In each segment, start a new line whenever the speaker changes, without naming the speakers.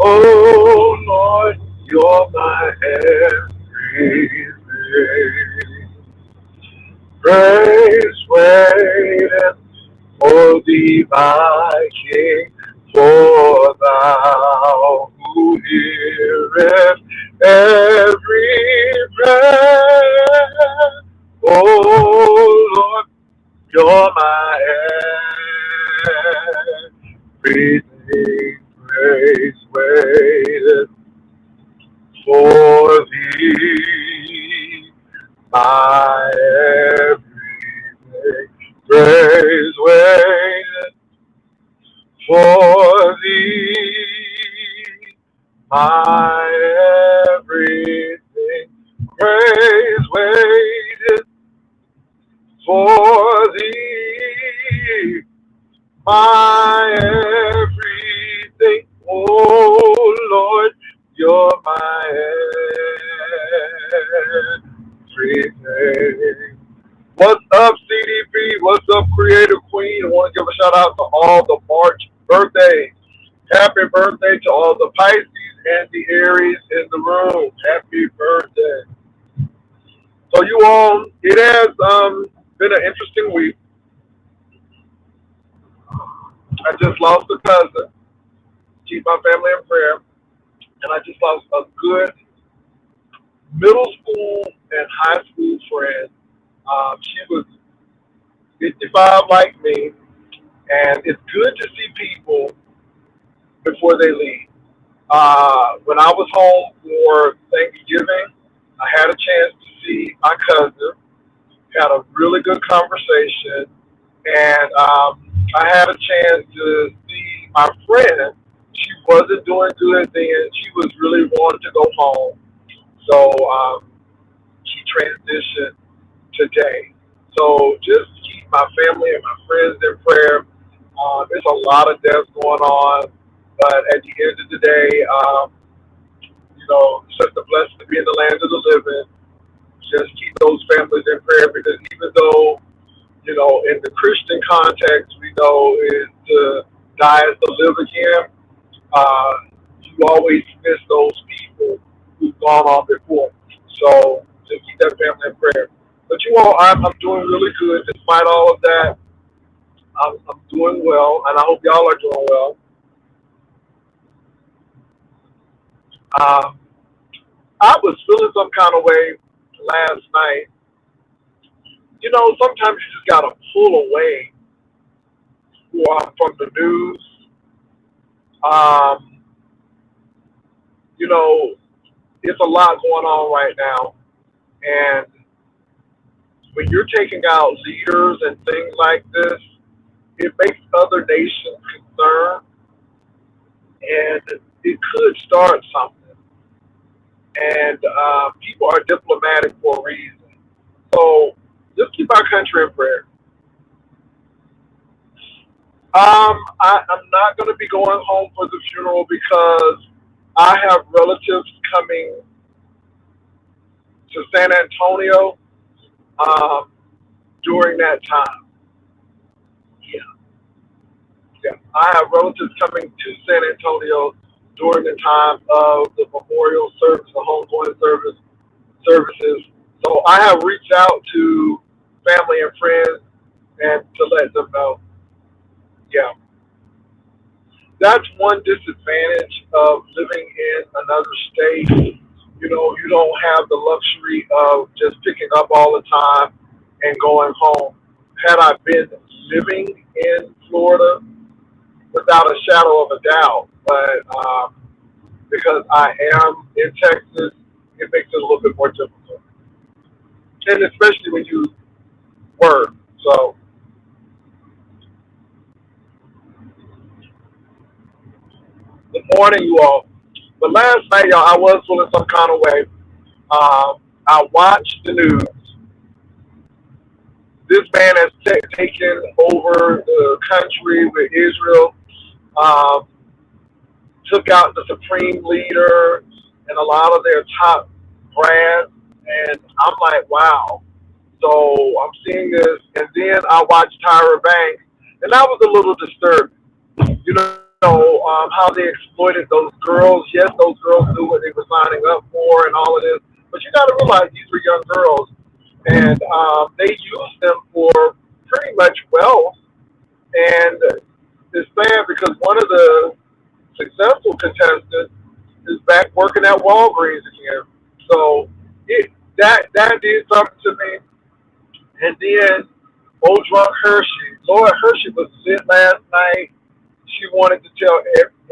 Oh Lord, you're my everything. Praise waiting for thee, my King, for thou who heareth every prayer. Oh Lord, you're my everything. Praise waiting for thee, my everything. Praise waiting for thee, my everything. Praise waiting for thee, my everything. Oh Lord, you're my everything. What's up, CDP? What's up, Creative Queen? I want to give a shout out to all the March birthdays. Happy birthday to all the Pisces and the Aries in the room. Happy birthday. So you all, it has been an interesting week. I just lost a cousin. Keep my family in prayer. And I just lost a good middle school and high school friend. She was 55 like me, and it's good to see people before they leave. When I was home for Thanksgiving, I had a chance to see my cousin, had a really good conversation, and I had a chance to see my friend. She wasn't doing good then. She was really wanting to go home. So she transitioned today. So just keep my family and my friends in prayer. There's a lot of deaths going on, but at the end of the day, it's just a blessing to be in the land of the living. Just keep those families in prayer because even though, in the Christian context, we know is to die is to live again, uh, you always miss those people who've gone on before. So just keep that family in prayer. But you all, I'm doing really good despite all of that. I'm doing well, and I hope y'all are doing well. Um, I was feeling some kind of way last night. Sometimes you just gotta pull away from the news. Um, you know, it's a lot going on right now, and when you're taking out leaders and things like this, it makes other nations concerned, and it could start something. And people are diplomatic for a reason. So just keep our country in prayer. I'm not going to be going home for the funeral because I have relatives coming to San Antonio um, during that time. Yeah, yeah. I have relatives coming to San Antonio during the time of the memorial service, the homegoing services. So I have reached out to family and friends and to let them know. Yeah, that's one disadvantage of living in another state. You don't have the luxury of just picking up all the time and going home. Had I been living in Florida, without a shadow of a doubt, but because I am in Texas, it makes it a little bit more difficult, and especially when you work. So, good morning, you all. But last night, y'all, I was feeling some kind of way. I watched the news. This man has taken over the country with Israel, um, took out the supreme leader and a lot of their top brass, and I'm like, wow. So I'm seeing this, and then I watched Tyra Banks, and that was a little disturbing. You know, how they exploited those girls. Yes, those girls knew what they were signing up for and all of this. But you got to realize these were young girls, and they used them for pretty much wealth. And it's sad because one of the successful contestants is back working at Walgreens again. So that did something to me. And then old drunk Hershey, Lord Hershey was lit last night. She wanted to tell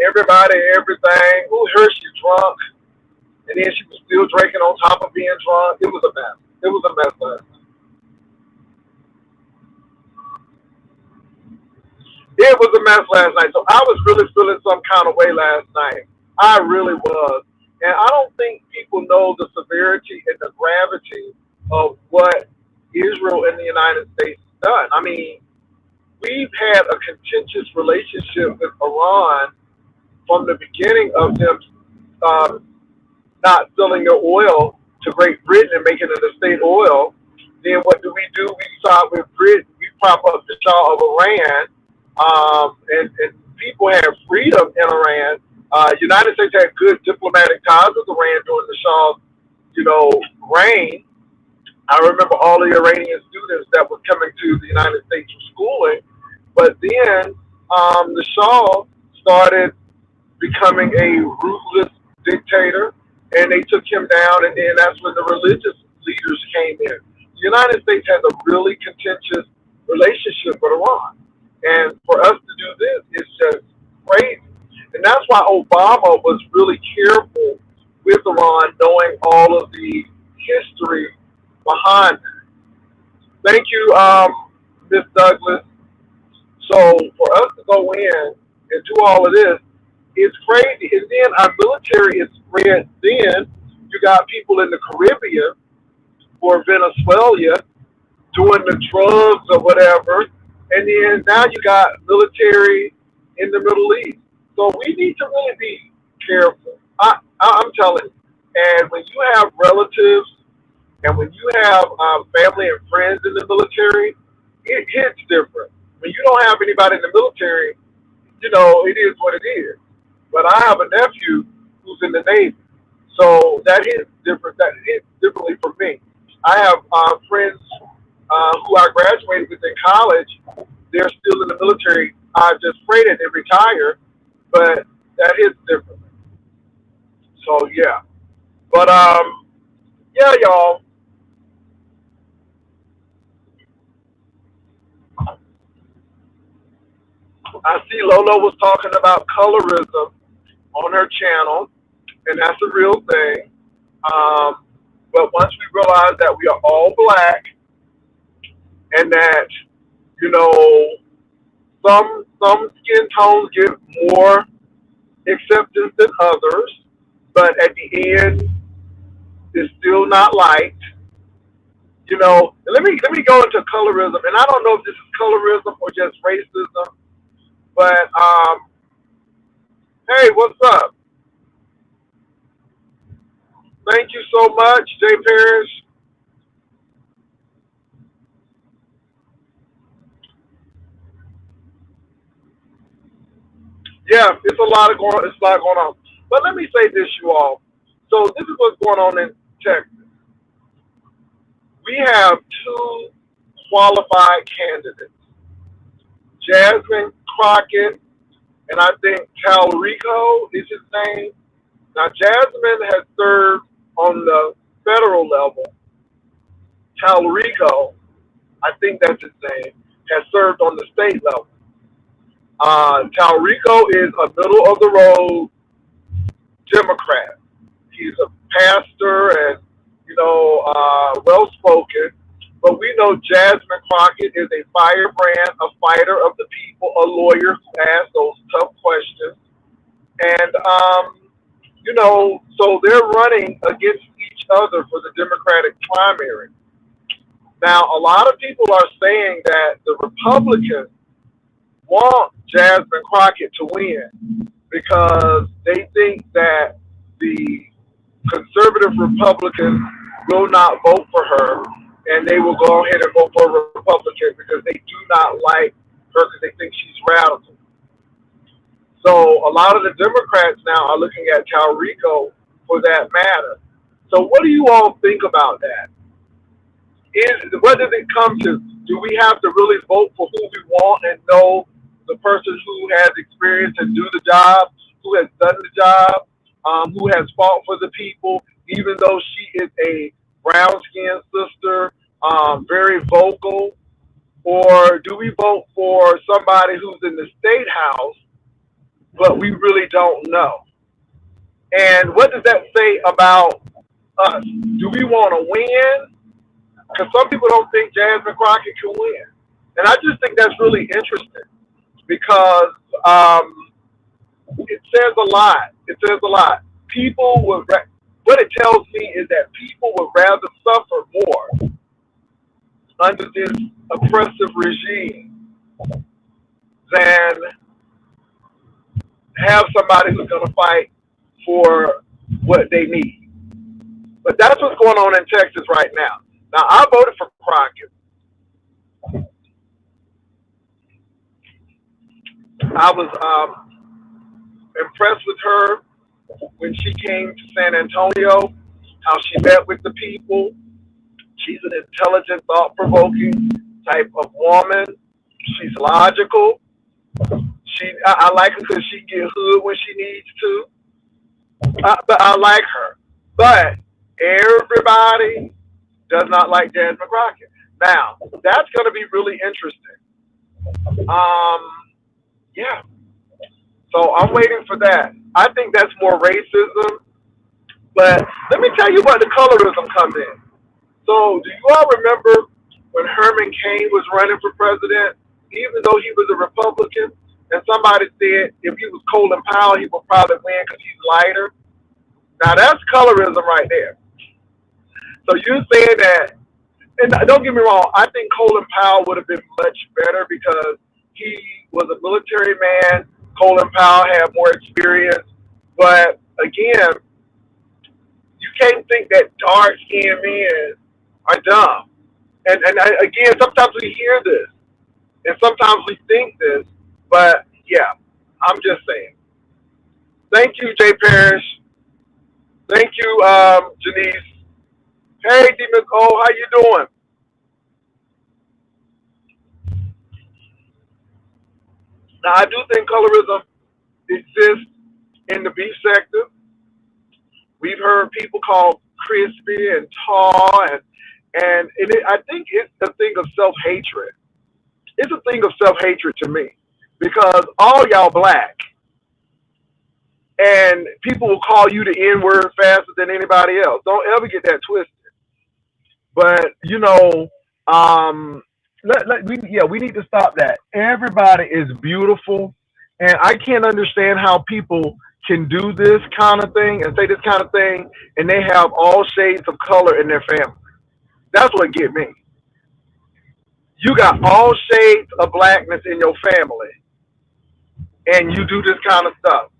everybody everything. Ooh, Hershey drunk, and then she was still drinking on top of being drunk. It was a mess. It was a mess last night. It was a mess last night. So I was really feeling some kind of way last night. I really was. And I don't think people know the severity and the gravity of what Israel and the United States has done. I mean, we've had a contentious relationship with Iran from the beginning of them uh, not selling their oil to Great Britain and making it a state oil. Then what do? We side with Britain. We prop up the Shah of Iran, and people had freedom in Iran. United States had good diplomatic ties with Iran during the Shah's, reign. I remember all the Iranian students that were coming to the United States for schooling, but then the Shah started becoming a ruthless dictator, and they took him down, and then that's when the religious leaders came in. The United States has a really contentious relationship with Iran, and for us to do this is just crazy. And that's why Obama was really careful with Iran, knowing all of the history behind it. Thank you, Miss Douglas. So for us to go in and do all of this, it's crazy. And then our military is spread thin. You got people in the Caribbean or Venezuela doing the drugs or whatever. And then now you got military in the Middle East. So we need to really be careful. I'm telling you. And when you have relatives and when you have family and friends in the military, it hits different. When you don't have anybody in the military, it is what it is. But I have a nephew who's in the Navy, so that hits different. That hits differently for me. I have friends who I graduated with in college. They're still in the military. I just pray that they retire, but that hits differently. So yeah, but yeah, y'all. I see Lolo was talking about colorism on her channel, and that's a real thing. Um, but once we realize that we are all black and that you know some skin tones get more acceptance than others, but at the end, it's still not liked. Let me go into colorism, and I don't know if this is colorism or just racism, but hey, what's up? Thank you so much, Jay Parrish. Yeah, it's a lot going on. But let me say this, you all. So this is what's going on in Texas. We have two qualified candidates, Jasmine Crockett, and I think Talrico is his name. Now, Jasmine has served on the federal level. Talrico, I think that's his name, has served on the state level. Talrico is a middle of the road Democrat. He's a pastor and well spoken. But we know Jasmine Crockett is a firebrand, a fighter of the people, a lawyer who asks those tough questions. And so they're running against each other for the Democratic primary. Now, a lot of people are saying that the Republicans want Jasmine Crockett to win because they think that the conservative Republicans will not vote for her and they will go ahead and vote for a Republican because they do not like her because they think she's radical. So a lot of the Democrats now are looking at Talrico for that matter. So what do you all think about that? What does it come to? Do we have to really vote for who we want and know the person who has experience and do the job, who has done the job, who has fought for the people, even though she is a brown skinned sister, very vocal? Or do we vote for somebody who's in the state house, but we really don't know? And what does that say about us? Do we want to win? Because some people don't think Jasmine Crockett can win. And I just think that's really interesting because it says a lot. It says a lot. What it tells me is that people would rather suffer more under this oppressive regime than have somebody who's going to fight for what they need. But that's what's going on in Texas right now. Now, I voted for Crockett. I was impressed with her when she came to San Antonio, how she met with the people. She's an intelligent, thought-provoking type of woman. She's logical. I like her because she get hood when she needs to. But I like her. But everybody does not like Jasmine Crockett. Now, that's going to be really interesting. Yeah. So I'm waiting for that. I think that's more racism. But let me tell you what the colorism comes in. So do you all remember when Herman Cain was running for president, even though he was a Republican, and somebody said if he was Colin Powell, he would probably win because he's lighter? Now that's colorism right there. So you're saying that, and don't get me wrong, I think Colin Powell would have been much better because he was a military man. Colin Powell had more experience. But again, you can't think that dark-skinned men are dumb. And again, sometimes we hear this, and sometimes we think this, but yeah, I'm just saying. Thank you, Jay Parrish. Thank you, Janice. Hey, D. Miss O, how you doing? Now, I do think colorism exists in the beef sector. We've heard people called crispy and tall, I think it's a thing of self-hatred. It's a thing of self-hatred to me because all y'all black, and people will call you the N-word faster than anybody else. Don't ever get that twisted. But, we need to stop that. Everybody is beautiful, and I can't understand how people can do this kind of thing and say this kind of thing, and they have all shades of color in their family. That's what get me. You got all shades of blackness in your family, and you do this kind of stuff.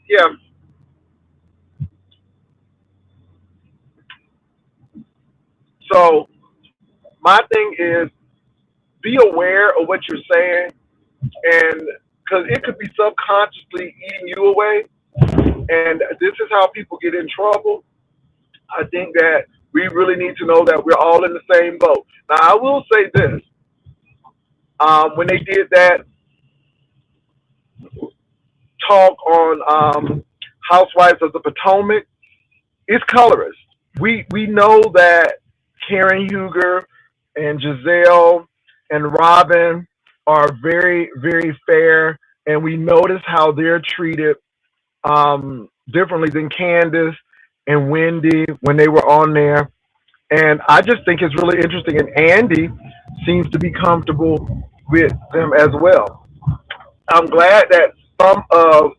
Yeah. So my thing is be aware of what you're saying, and because it could be subconsciously eating you away, and this is how people get in trouble. I think that we really need to know that we're all in the same boat. Now, I will say this. When they did that talk on Housewives of the Potomac, it's colorist. We know that Karen Huger and Giselle and Robin are very, very fair, and we notice how they're treated differently than Candace and Wendy when they were on there. And I just think it's really interesting. And Andy seems to be comfortable with them as well. I'm glad that some of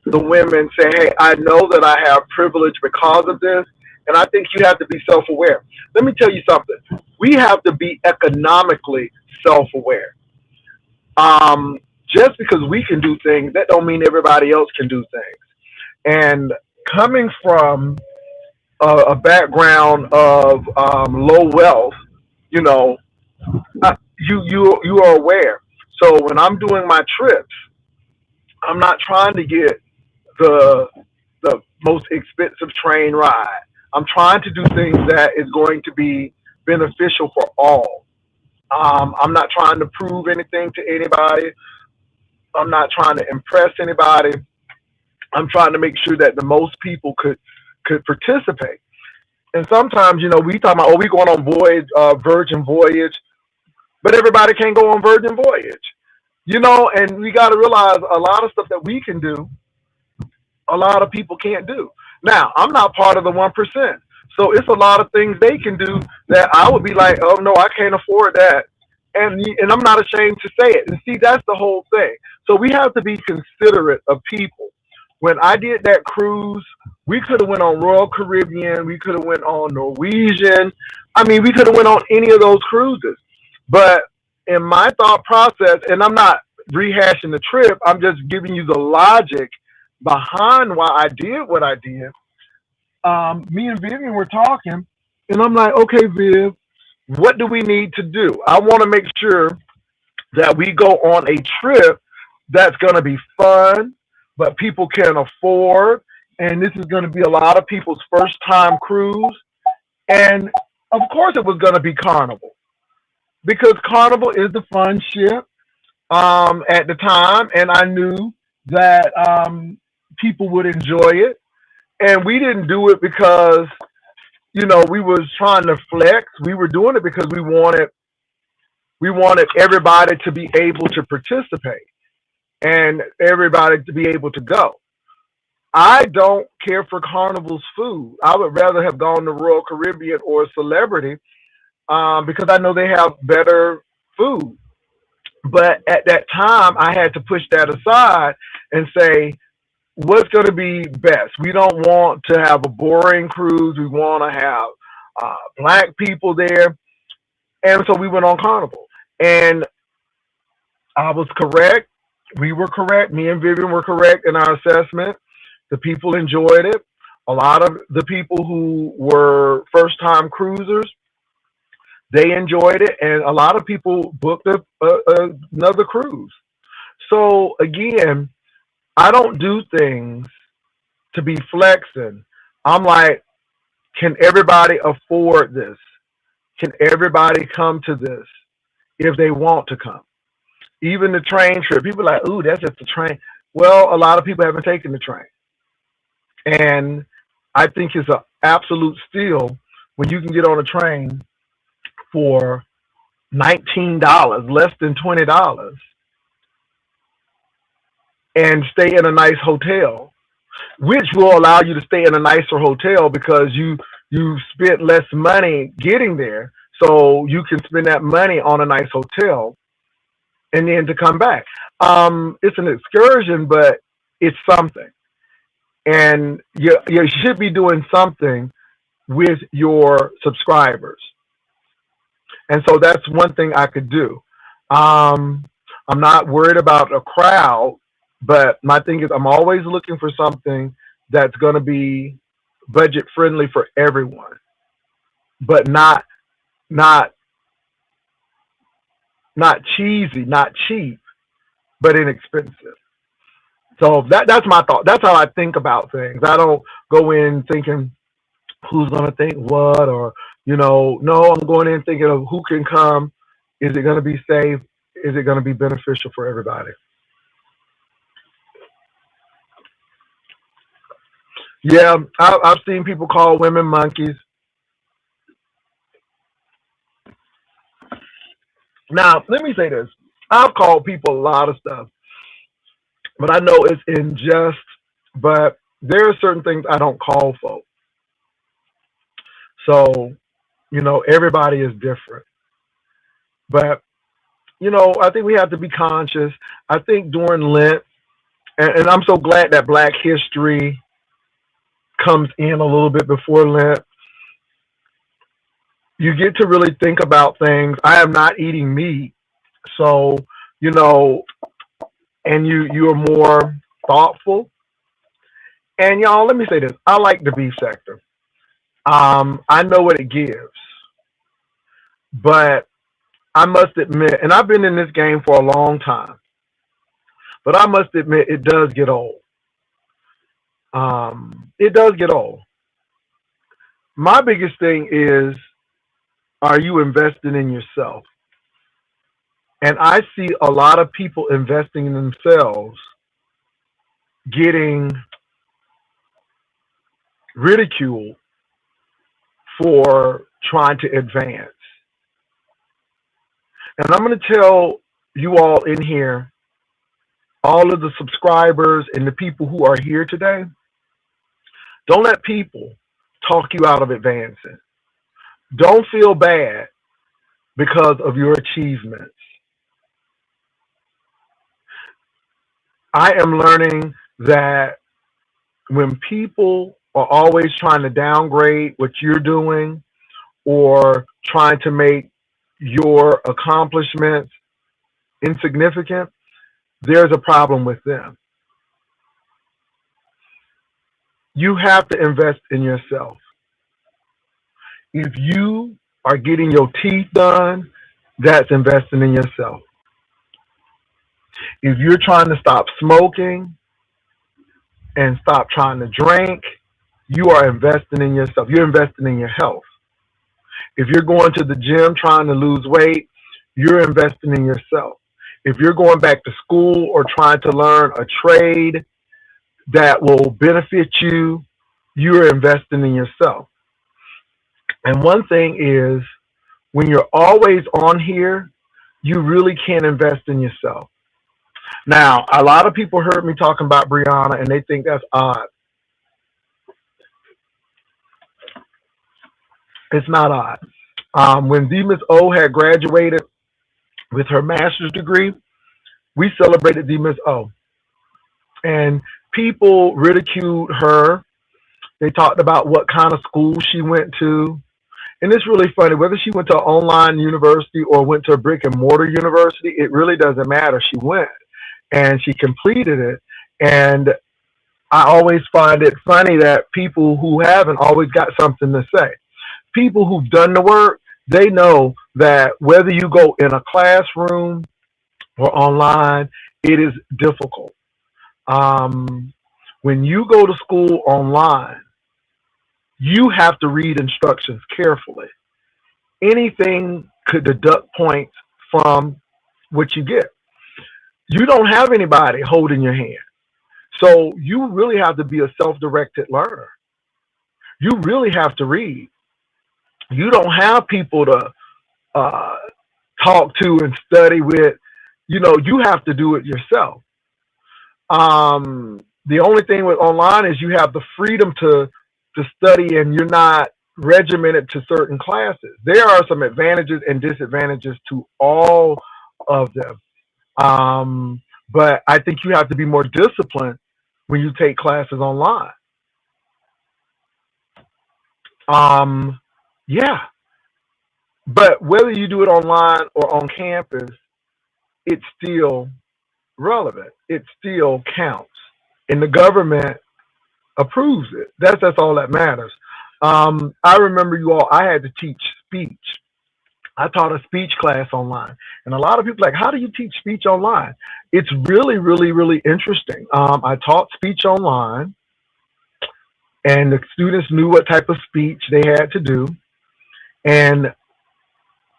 the women say, hey, I know that I have privilege because of this. And I think you have to be self-aware. Let me tell you something. We have to be economically self-aware. Just because we can do things, that don't mean everybody else can do things. And coming from a background of low wealth, you are aware. So when I'm doing my trips, I'm not trying to get the most expensive train ride. I'm trying to do things that is going to be beneficial for all. I'm not trying to prove anything to anybody. I'm not trying to impress anybody. I'm trying to make sure that the most people could participate. And sometimes, we talk about, oh, we going on voyage, Virgin Voyage, but everybody can't go on Virgin Voyage. And we got to realize a lot of stuff that we can do, a lot of people can't do. Now, I'm not part of the 1%. So it's a lot of things they can do that I would be like, oh, no, I can't afford that. And I'm not ashamed to say it. And see, that's the whole thing. So we have to be considerate of people. When I did that cruise, we could have went on Royal Caribbean. We could have went on Norwegian. I mean, we could have went on any of those cruises. But in my thought process, and I'm not rehashing the trip, I'm just giving you the logic behind why I did what I did. Me and Vivian were talking, and I'm like, okay, Viv, what do we need to do? I want to make sure that we go on a trip that's going to be fun, but people can afford. And this is going to be a lot of people's first time cruise. And of course, it was going to be Carnival because Carnival is the fun ship at the time. And I knew that people would enjoy it. And we didn't do it because, we was trying to flex. We were doing it because we wanted everybody to be able to participate and everybody to be able to go. I don't care for Carnival's food. I would rather have gone to Royal Caribbean or Celebrity because I know they have better food. But at that time, I had to push that aside and say, what's going to be best? We don't want to have a boring cruise. We want to have black people there. And so we went on Carnival. And I was correct. We were correct. Me and Vivian were correct in our assessment. The people enjoyed it. A lot of the people who were first time cruisers, they enjoyed it. And a lot of people booked another cruise. So again, I don't do things to be flexing. I'm like, can everybody afford this? Can everybody come to this if they want to come? Even the train trip, people are like, ooh, that's just a train. Well, a lot of people haven't taken the train. And I think it's an absolute steal when you can get on a train for $19, less than $20, and stay in a nice hotel, which will allow you to stay in a nicer hotel because you spent less money getting there. So you can spend that money on a nice hotel and then to come back. It's an excursion, but it's something. And you should be doing something with your subscribers. And so that's one thing I could do. I'm not worried about a crowd, but my thing is I'm always looking for something that's going to be budget friendly for everyone, but not cheesy, not cheap, but inexpensive. So that's my thought. That's how I think about things. I don't go in thinking who's going to think what, or, no, I'm going in thinking of who can come. Is it going to be safe? Is it going to be beneficial for everybody? Yeah, I've seen people call women monkeys. Now, let me say this. I've called people a lot of stuff, but I know it's unjust. But there are certain things I don't call folks. So, everybody is different. But, I think we have to be conscious. I think during Lent, and I'm so glad that Black History comes in a little bit before Lent. You get to really think about things. I am not eating meat, so and you are more thoughtful. And y'all, let me say this: I like the beef sector. I know what it gives, but I must admit, and I've been in this game for a long time. But I must admit, it does get old. It does get old. My biggest thing is, are you investing in yourself? And I see a lot of people investing in themselves getting ridiculed for trying to advance. And I'm going to tell you all in here, all of the subscribers and the people who are here today, don't let people talk you out of advancing. Don't feel bad because of your achievements. I am learning that when people are always trying to downgrade what you're doing or trying to make your accomplishments insignificant, there's a problem with them. You have to invest in yourself. If you are getting your teeth done, that's investing in yourself. If you're trying to stop smoking and stop trying to drink, you are investing in yourself. You're investing in your health. If you're going to the gym trying to lose weight, you're investing in yourself. If you're going back to school or trying to learn a trade that will benefit you, you're investing in yourself. And one thing is, when you're always on here, you really can't invest in yourself. Now, a lot of people heard me talking about Brianna and they think that's odd. It's not odd. When Demis O had graduated with her master's degree, we celebrated Demis O. And people ridiculed her. They talked about what kind of school she went to. And it's really funny, whether she went to an online university or went to a brick and mortar university, it really doesn't matter. She went and she completed it. And I always find it funny that people who haven't always got something to say. People who've done the work, they know that whether you go in a classroom or online, it is difficult. When you go to school online, you have to read instructions carefully. Anything could deduct points from what you get. You don't have anybody holding your hand. So you really have to be a self-directed learner. You really have to read. You don't have people to talk to and study with. You have to do it yourself. The only thing with online is you have the freedom to study and you're not regimented to certain classes. There are some advantages and disadvantages to all of them. But I think you have to be more disciplined when you take classes online. Yeah. But whether you do it online or on campus, it's still relevant. It still counts. And the government approves it. That's all that matters. I remember you all, I had to teach speech. I taught a speech class online. And a lot of people are like, how do you teach speech online? It's really, really, really interesting. I taught speech online, and the students knew what type of speech they had to do. And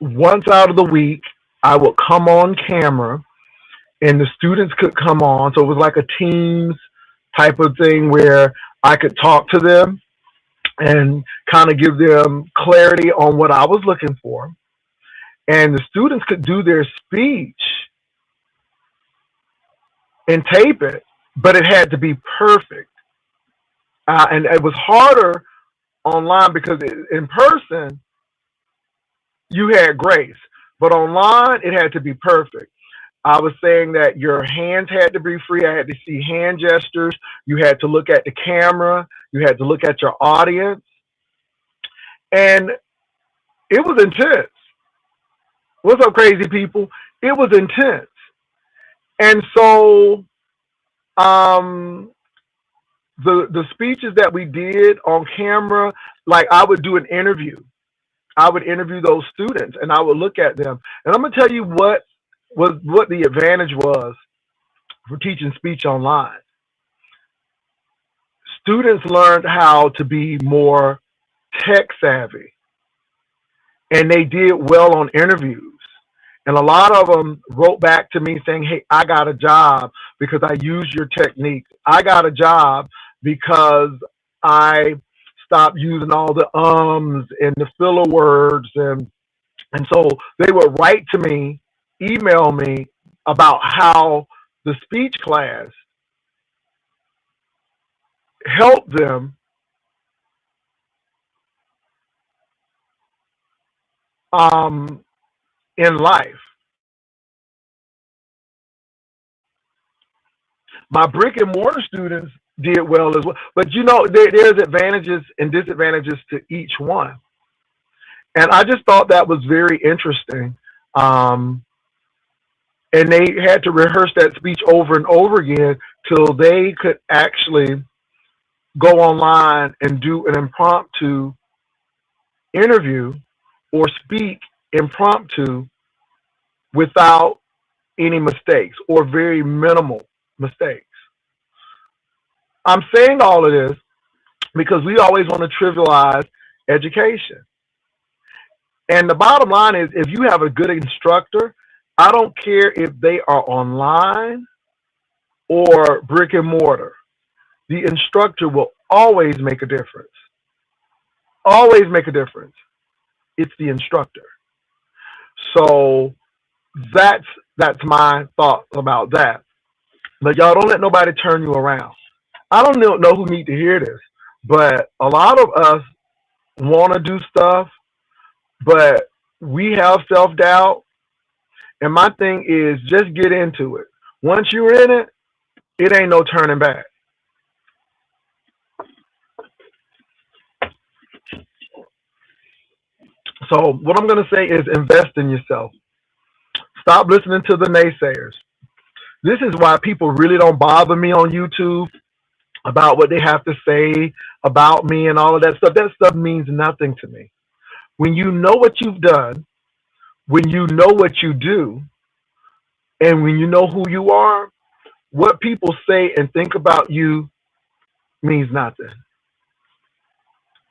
once out of the week, I would come on camera and the students could come on. So it was like a Teams type of thing where I could talk to them and kind of give them clarity on what I was looking for. And the students could do their speech and tape it, but it had to be perfect. And it was harder online because in person, you had grace. But online, it had to be perfect. I was saying that your hands had to be free. I had to see hand gestures. You had to look at the camera. You had to look at your audience. And it was intense. What's up, crazy people? It was intense. And so the speeches that we did on camera, like I would do an interview. I would interview those students and I would look at them. And I'm going to tell you what the advantage was for teaching speech online. Students learned how to be more tech savvy, and they did well on interviews. And a lot of them wrote back to me saying, "Hey, I got a job because I used your techniques. I got a job because I stopped using all the ums and the filler words." And so they would write to me, email me about how the speech class helped them um, in life. My brick and mortar students did well as well. But there's advantages and disadvantages to each one. And I just thought that was very interesting. Um, and they had to rehearse that speech over and over again till they could actually go online and do an impromptu interview or speak impromptu without any mistakes or very minimal mistakes. I'm saying all of this because we always want to trivialize education. And the bottom line is if you have a good instructor, I don't care if they are online or brick and mortar, the instructor will always make a difference. Always make a difference. It's the instructor. So that's my thought about that. But y'all don't let nobody turn you around. I don't know who need to hear this, but a lot of us want to do stuff, but we have self doubt. And my thing is just get into it. Once you're in it, it ain't no turning back. So what I'm going to say is invest in yourself. Stop listening to the naysayers. This is why people really don't bother me on YouTube about what they have to say about me and all of that stuff means nothing to me. When you know what you've done, when you know what you do, and when you know who you are, what people say and think about you means nothing.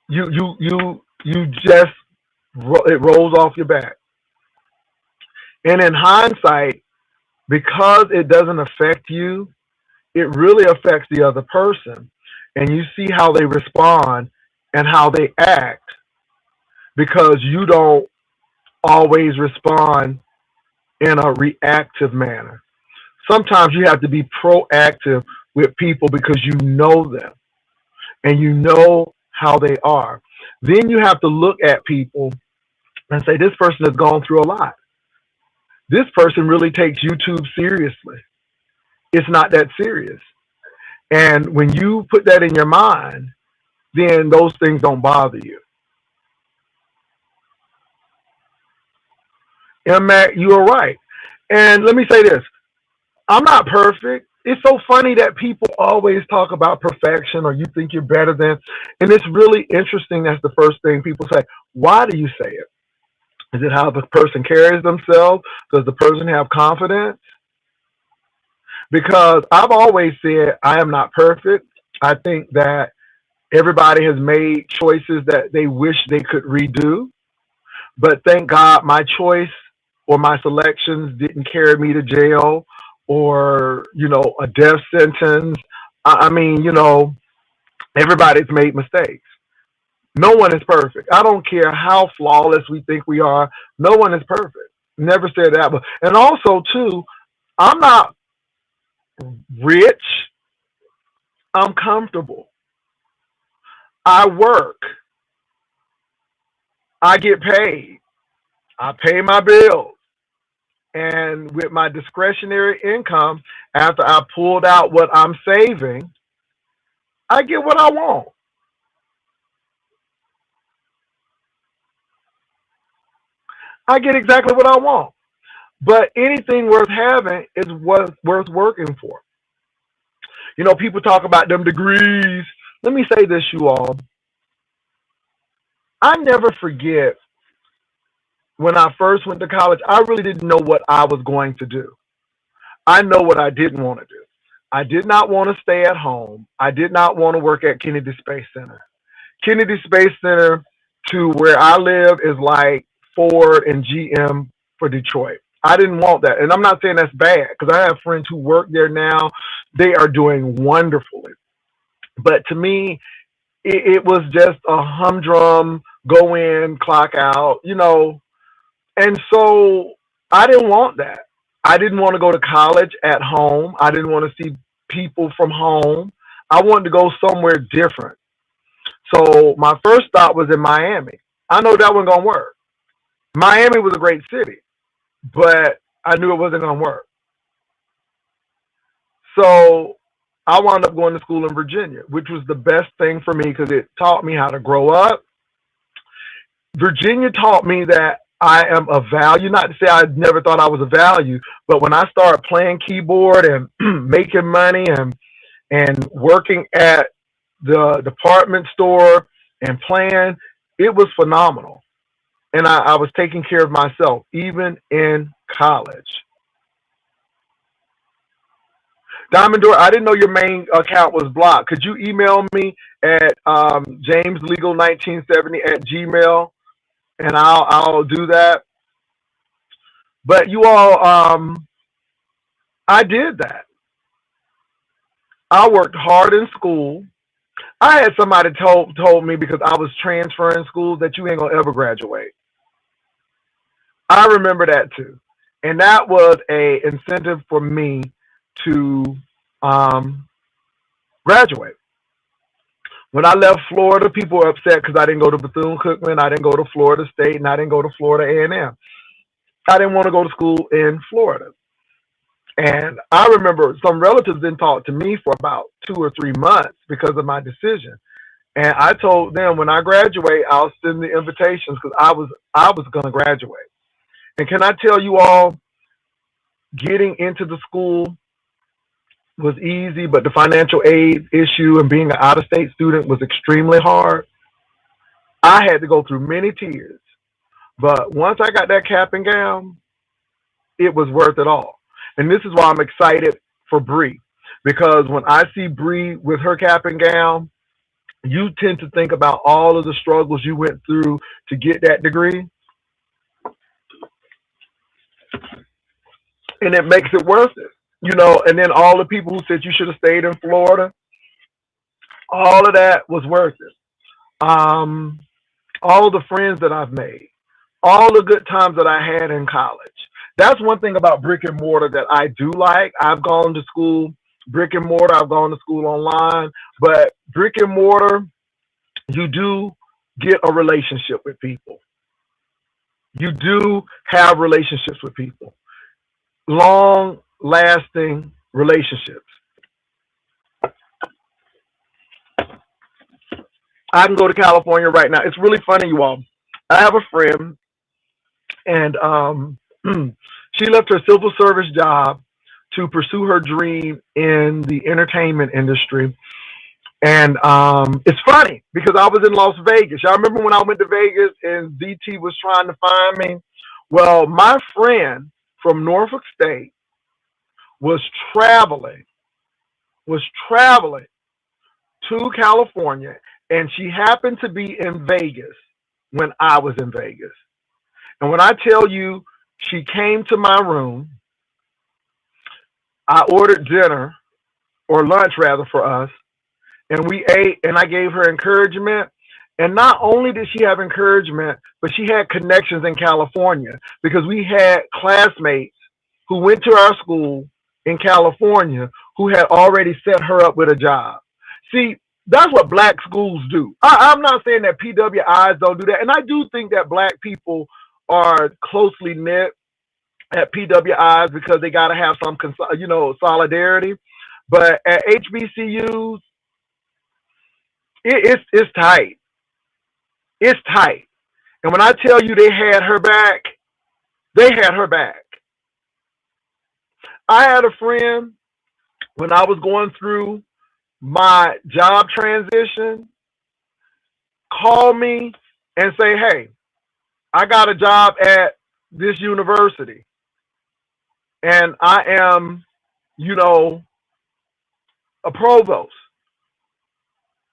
You just it rolls off your back. And in hindsight, because it doesn't affect you, it really affects the other person. And you see how they respond and how they act because you don't always respond in a reactive manner. Sometimes you have to be proactive with people because you know them and you know how they are. Then you have to look at people and say, this person has gone through a lot. This person really takes YouTube seriously. It's not that serious. And when you put that in your mind, then those things don't bother you. And Matt, you are right. And let me say this. I'm not perfect. It's so funny that people always talk about perfection or you think you're better than. And it's really interesting. That's the first thing people say. Why do you say it? Is it how the person carries themselves? Does the person have confidence? Because I've always said I am not perfect. I think that everybody has made choices that they wish they could redo. But thank God my choice or my selections didn't carry me to jail or, a death sentence. I mean, everybody's made mistakes. No one is perfect. I don't care how flawless we think we are. No one is perfect. Never said that. And also, too, I'm not rich. I'm comfortable. I work. I get paid. I pay my bills. And with my discretionary income, after I pulled out what I'm saving, I get what I want. I get exactly what I want. But anything worth having is worth working for. People talk about them degrees. Let me say this, you all. I never forget when I first went to college, I really didn't know what I was going to do. I know what I didn't want to do. I did not want to stay at home. I did not want to work at Kennedy Space Center. Kennedy Space Center to where I live is like Ford and GM for Detroit. I didn't want that. And I'm not saying that's bad because I have friends who work there now. They are doing wonderfully. But to me, it was just a humdrum, go in, clock out, And so I didn't want that. I didn't want to go to college at home. I didn't want to see people from home. I wanted to go somewhere different. So my first stop was in Miami. I know that wasn't gonna work. Miami was a great city, but I knew it wasn't gonna work. So I wound up going to school in Virginia, which was the best thing for me because it taught me how to grow up. Virginia taught me that I am of value. Not to say I never thought I was of value, but when I started playing keyboard and making money and working at the department store and playing, it was phenomenal. And I was taking care of myself, even in college. Diamond Door, I didn't know your main account was blocked. Could you email me at jameslegal1970 at gmail, and I'll do that. But you all, I did that. I worked hard in school. I had somebody told me because I was transferring schools that you ain't gonna ever graduate. I remember that too, and that was a incentive for me to graduate. When I left Florida, people were upset because I didn't go to Bethune-Cookman, I didn't go to Florida State, and I didn't go to Florida A&M. I didn't want to go to school in Florida. And I remember some relatives didn't talk to me for about 2 or 3 months because of my decision. And I told them when I graduate, I'll send the invitations because I was going to graduate. And can I tell you all, getting into the school was easy, but the financial aid issue and being an out-of-state student was extremely hard. I had to go through many tears. But once I got that cap and gown, it was worth it all. And this is why I'm excited for Bree, because when I see Bree with her cap and gown, you tend to think about all of the struggles you went through to get that degree, and it makes it worth it. And then all the people who said you should have stayed in Florida, all of that was worth it. All the friends that I've made, all the good times that I had in college. That's one thing about brick and mortar that I do like. I've gone to school brick and mortar, I've gone to school online, but brick and mortar, you do get a relationship with people. You do have relationships with people, long lasting relationships. I can go to California right now. It's really funny, you all. I have a friend, and she left her civil service job to pursue her dream in the entertainment industry. And it's funny because I was in Las Vegas. Y'all remember when I went to Vegas and ZT was trying to find me? Well, my friend from Norfolk State was traveling to California, and she happened to be in Vegas when I was in Vegas. And when I tell you, she came to my room, I ordered dinner, or lunch rather, for us, and we ate, and I gave her encouragement. And not only did she have encouragement, but she had connections in California because we had classmates who went to our school in California who had already set her up with a job. See, that's what black schools do. I'm not saying that PWIs don't do that. And I do think that black people are closely knit at PWIs because they got to have some, solidarity. But at HBCUs, it's tight. It's tight. And when I tell you they had her back, they had her back. I had a friend when I was going through my job transition call me and say, hey, I got a job at this university and I am you know, a provost.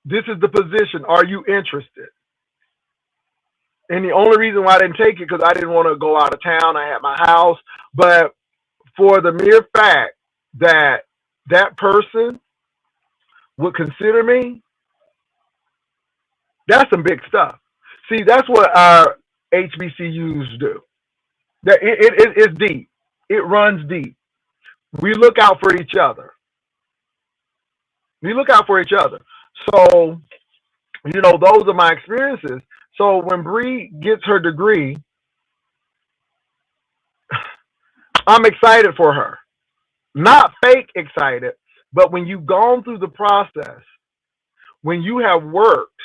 This is the position. Are you interested? And the only reason why I didn't take it because I didn't want to go out of town. I had my house. But for the mere fact that that person would consider me, that's some big stuff. See, that's what our HBCUs do. That it's deep. It runs deep. We look out for each other. We look out for each other. So, you know, those are my experiences. So when Bree gets her degree, I'm excited for her. Not fake excited, but when you've gone through the process, when you have worked,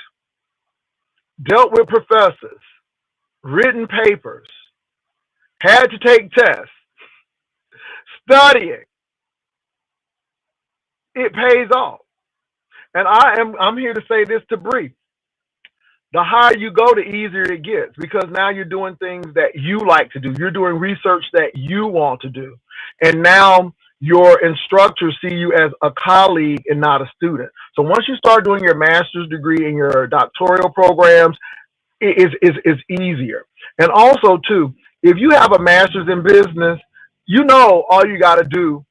dealt with professors, written papers, had to take tests, studying, it pays off. And I'm here to say this to Bree. The higher you go, the easier it gets because now you're doing things that you like to do. You're doing research that you want to do. And now your instructors see you as a colleague and not a student. So once you start doing your master's degree and your doctoral programs, it's easier. And also, too, if you have a master's in business, you know all you got to do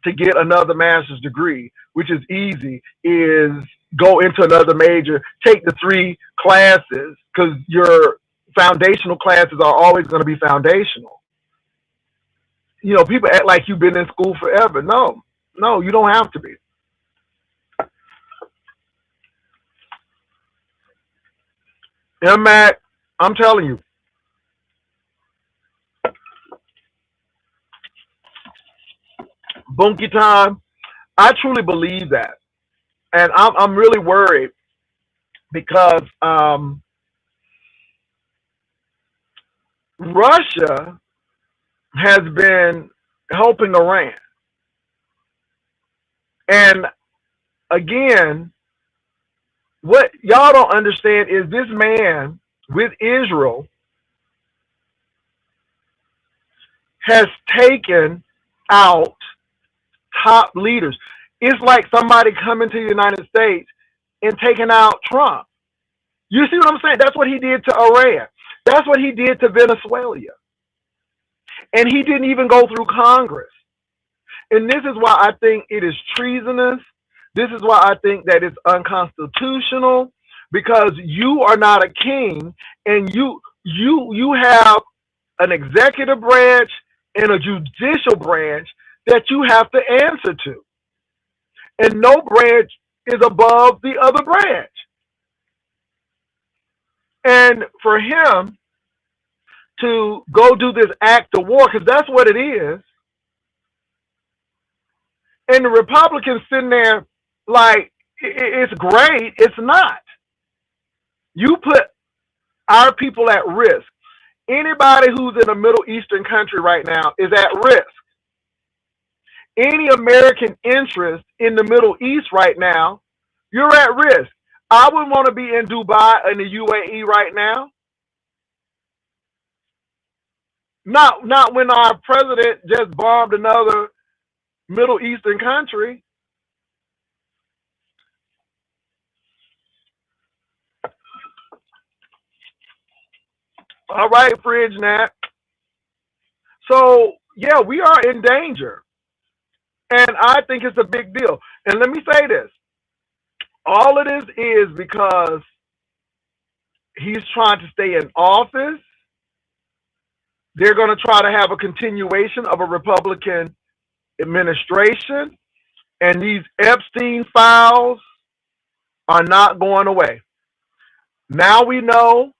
to get another master's degree, which is easy, is go into another major, take the 3 classes, because your foundational classes are always going to be foundational. You know, people act like you've been in school forever. No, you don't have to be. MMAC, I'm telling you, bunkie time. I truly believe that, and I'm really worried because Russia has been helping Iran, and again, what y'all don't understand is this man with Israel has taken out top leaders. It's like somebody coming to the United States and taking out Trump. You see what I'm saying? That's what he did to Iran. That's what he did to Venezuela. And he didn't even go through Congress. And this is why I think it is treasonous. This is why I think that it's unconstitutional, because you are not a king, and you have an executive branch and a judicial branch that you have to answer to. And no branch is above the other branch. And for him to go do this act of war, because that's what it is, and the Republicans sitting there like, it's great. It's not. You put our people at risk. Anybody who's in a Middle Eastern country right now is at risk. Any American interest in the Middle East right now, you're at risk. I wouldn't want to be in Dubai in the UAE right now. Not when our president just bombed another Middle Eastern country. All right, Fridge Nat. So, yeah, we are in danger. And I think it's a big deal. And let me say this. All of this is because he's trying to stay in office. They're going to try to have a continuation of a Republican administration. And these Epstein files are not going away. Now we know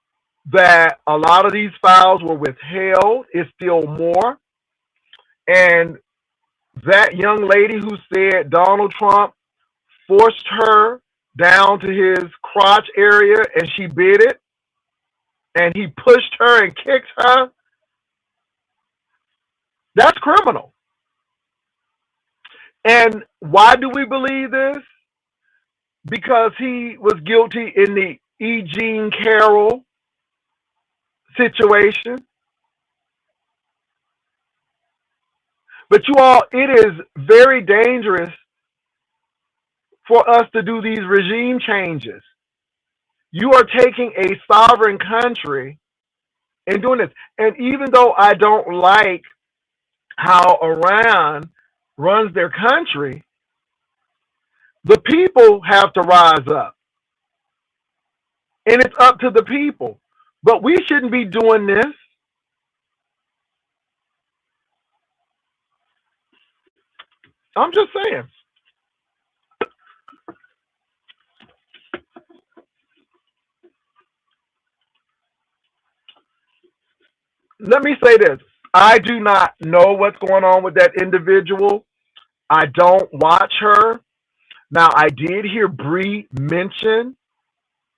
that a lot of these files were withheld. It's still more. And that young lady who said Donald Trump forced her down to his crotch area and she bit it, and he pushed her and kicked her, that's criminal. And why do we believe this? Because he was guilty in the E. Jean Carroll situation. But you all, it is very dangerous for us to do these regime changes. You are taking a sovereign country and doing this. And even though I don't like how Iran runs their country, the people have to rise up. And it's up to the people. But we shouldn't be doing this. I'm just saying. Let me say this. I do not know what's going on with that individual. I don't watch her. Now, I did hear Bree mention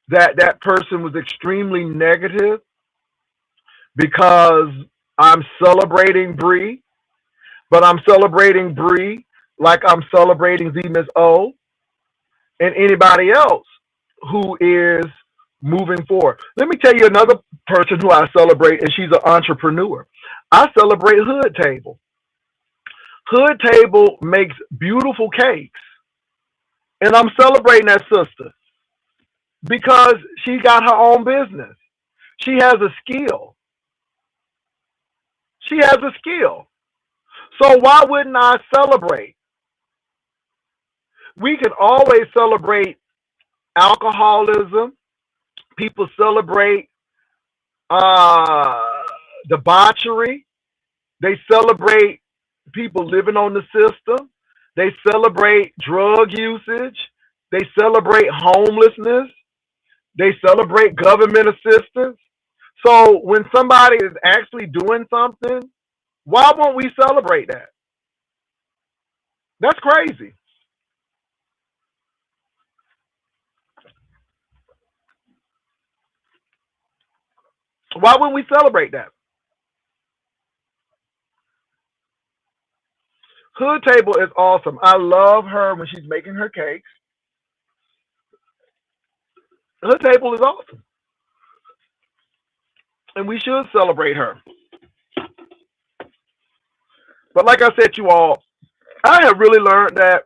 that that person was extremely negative because I'm celebrating Bree, but I'm celebrating Bree like I'm celebrating Z Miss O and anybody else who is moving forward. Let me tell you another person who I celebrate, and she's an entrepreneur. I celebrate Hood Table. Hood Table makes beautiful cakes, and I'm celebrating that sister because she got her own business. She has a skill. She has a skill. So why wouldn't I celebrate? We can always celebrate alcoholism. People celebrate uh, debauchery. They celebrate people living on the system. They celebrate drug usage. They celebrate homelessness. They celebrate government assistance. So when somebody is actually doing something, why won't we celebrate that? That's crazy. Why wouldn't we celebrate that? Hood Table is awesome. I love her when she's making her cakes. Hood Table is awesome. And we should celebrate her. But like I said, you all, I have really learned that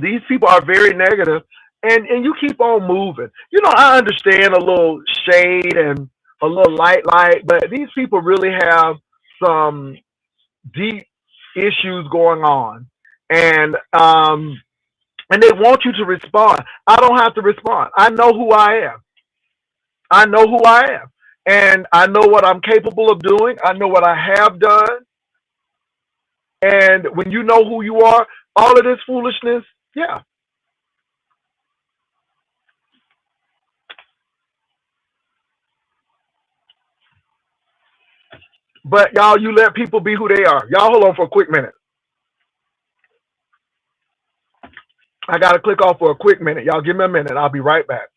these people are very negative, and you keep on moving. You know, I understand a little shade and a little light, but these people really have some deep issues going on, and and they want you to respond. I don't have to respond. I know who I am. I know who I am, and I know what I'm capable of doing. I know what I have done, and when you know who you are, all of this foolishness, yeah. But y'all, you let people be who they are. Y'all, hold on for a quick minute. I gotta click off for a quick minute. Y'all, give me a minute. I'll be right back.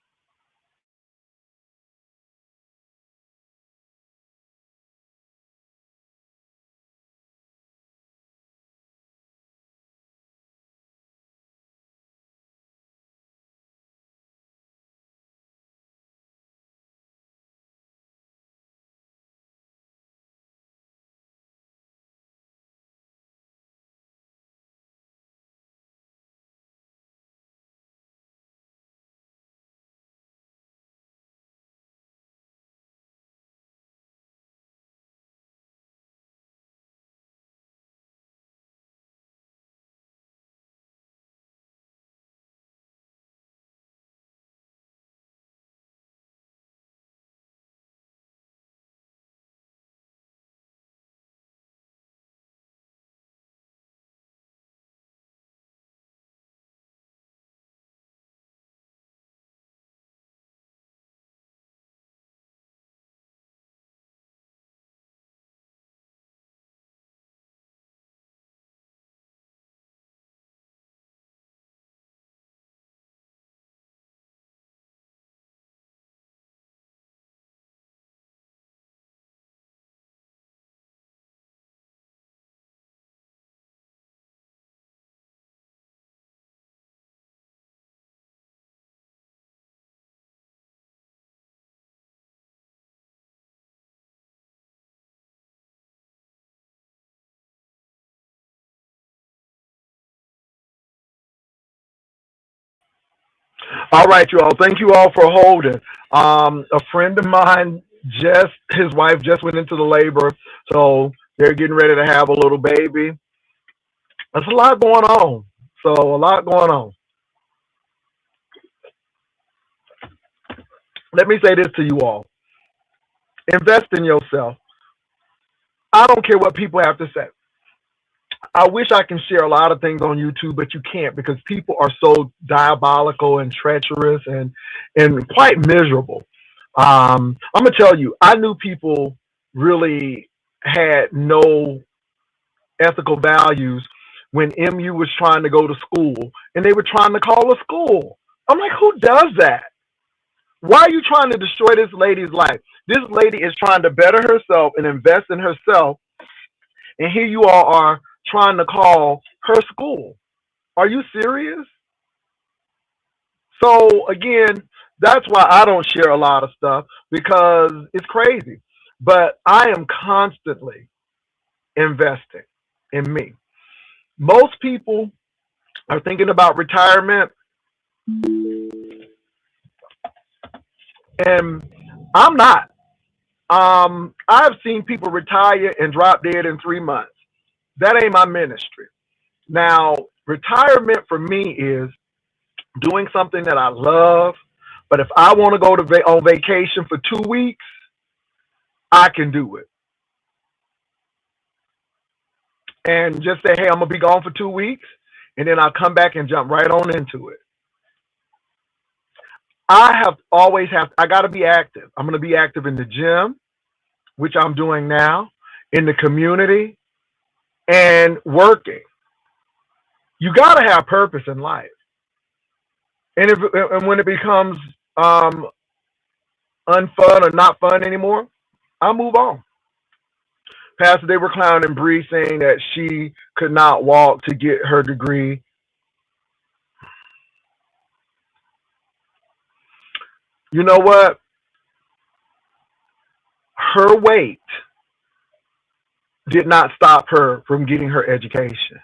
All right, you all. Thank you all for holding. A friend of mine just his wife just went into the labor, so they're getting ready to have a little baby. There's a lot going on. So a lot going on. Let me say this to you all: invest in yourself. I don't care what people have to say. I wish I can share a lot of things on YouTube, but you can't because people are so diabolical and treacherous and quite miserable. I'm gonna tell you, I knew people really had no ethical values when MU was trying to go to school and they were trying to call a school. I'm like, who does that? Why are you trying to destroy this lady's life? This lady is trying to better herself and invest in herself, and here you all are trying to call her school. Are you serious? So again, that's why I don't share a lot of stuff because it's crazy. But I am constantly investing in me. Most people are thinking about retirement, and I'm not. I've seen people retire and drop dead in 3 months. That ain't my ministry. Now, retirement for me is doing something that I love. But if I want to go to on vacation for 2 weeks, I can do it. And just say, hey, I'm gonna be gone for 2 weeks, and then I'll come back and jump right on into it. I gotta be active. I'm gonna be active in the gym, which I'm doing now, in the community, and working. You gotta have purpose in life. And when it becomes unfun or not fun anymore, I move on. Pastor, they were clowning Bree saying that she could not walk to get her degree. You know what? Her weight did not stop her from getting her education.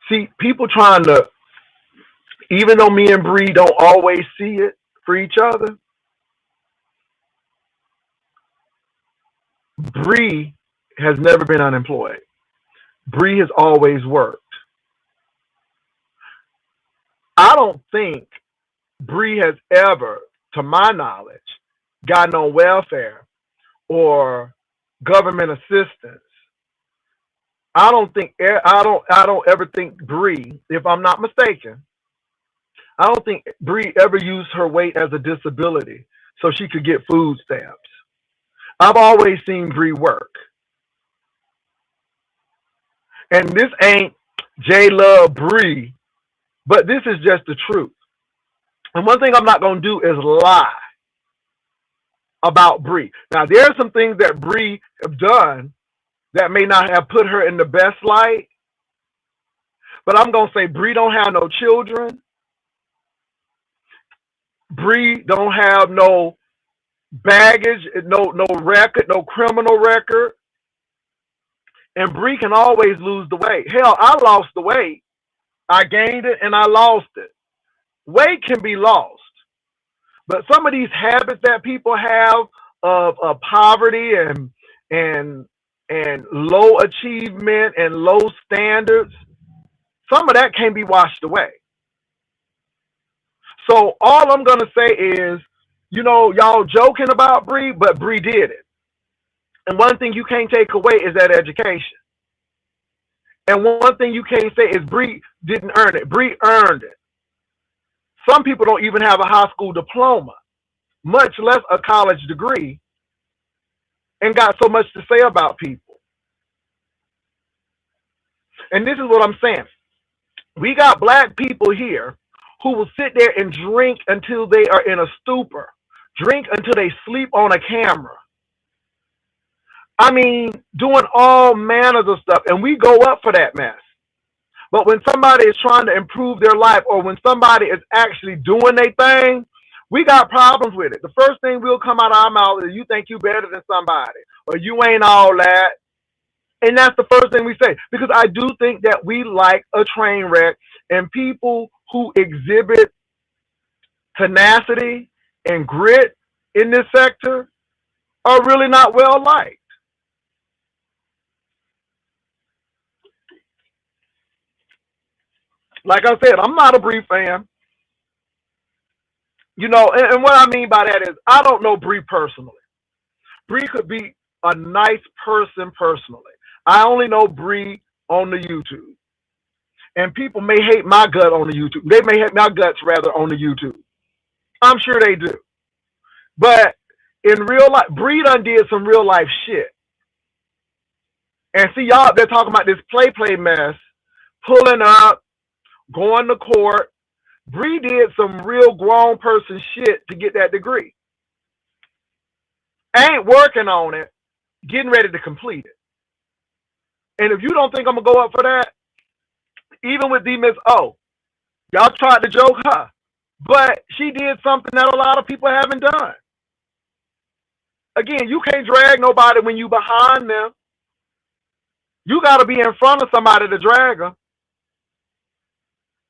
See, people trying to, even though me and Bree don't always see it for each other, Bree has never been unemployed. Bree has always worked. I don't think Bree has ever, to my knowledge, gotten on welfare or government assistance. I don't ever think Bree, if I'm not mistaken, I don't think Bree ever used her weight as a disability so she could get food stamps. I've always seen Bree work. And this ain't J Love Bree, but this is just the truth. And one thing I'm not gonna do is lie about Bree. Now there are some things that Bree have done that may not have put her in the best light, but I'm gonna say Bree don't have no children. Bree don't have no baggage, no record, no criminal record. And Bree can always lose the weight. Hell, I lost the weight. I gained it and I lost it. Weight can be lost. But some of these habits that people have of poverty and low achievement and low standards, some of that can be washed away. So all I'm gonna say is, y'all joking about Bree, but Bree did it. And one thing you can't take away is that education. And one thing you can't say is Bree didn't earn it. Bree earned it. Some people don't even have a high school diploma, much less a college degree, and got so much to say about people. And this is what I'm saying. We got black people here who will sit there and drink until they are in a stupor, drink until they sleep on a camera. I mean, doing all manners of stuff, and we go up for that mess. But when somebody is trying to improve their life, or when somebody is actually doing their thing, we got problems with it. The first thing will come out of our mouth is, you think you better than somebody, or you ain't all that. And that's the first thing we say. Because I do think that we like a train wreck, and people who exhibit tenacity and grit in this sector are really not well liked. Like I said, I'm not a Bree fan. And what I mean by that is I don't know Bree personally. Bree could be a nice person personally. I only know Bree on the YouTube. And people may hate my gut on the YouTube. They may hate my guts rather on the YouTube. I'm sure they do. But in real life, Bree done did some real life shit. And see, y'all, they're talking about this play mess, pulling up, going to court. Bree did some real grown person shit to get that degree. Ain't working on it, getting ready to complete it. And if you don't think I'm gonna go up for that, even with D Miss O, y'all tried to joke her, but she did something that a lot of people haven't done. Again, you can't drag nobody when you behind them. You got to be in front of somebody to drag them.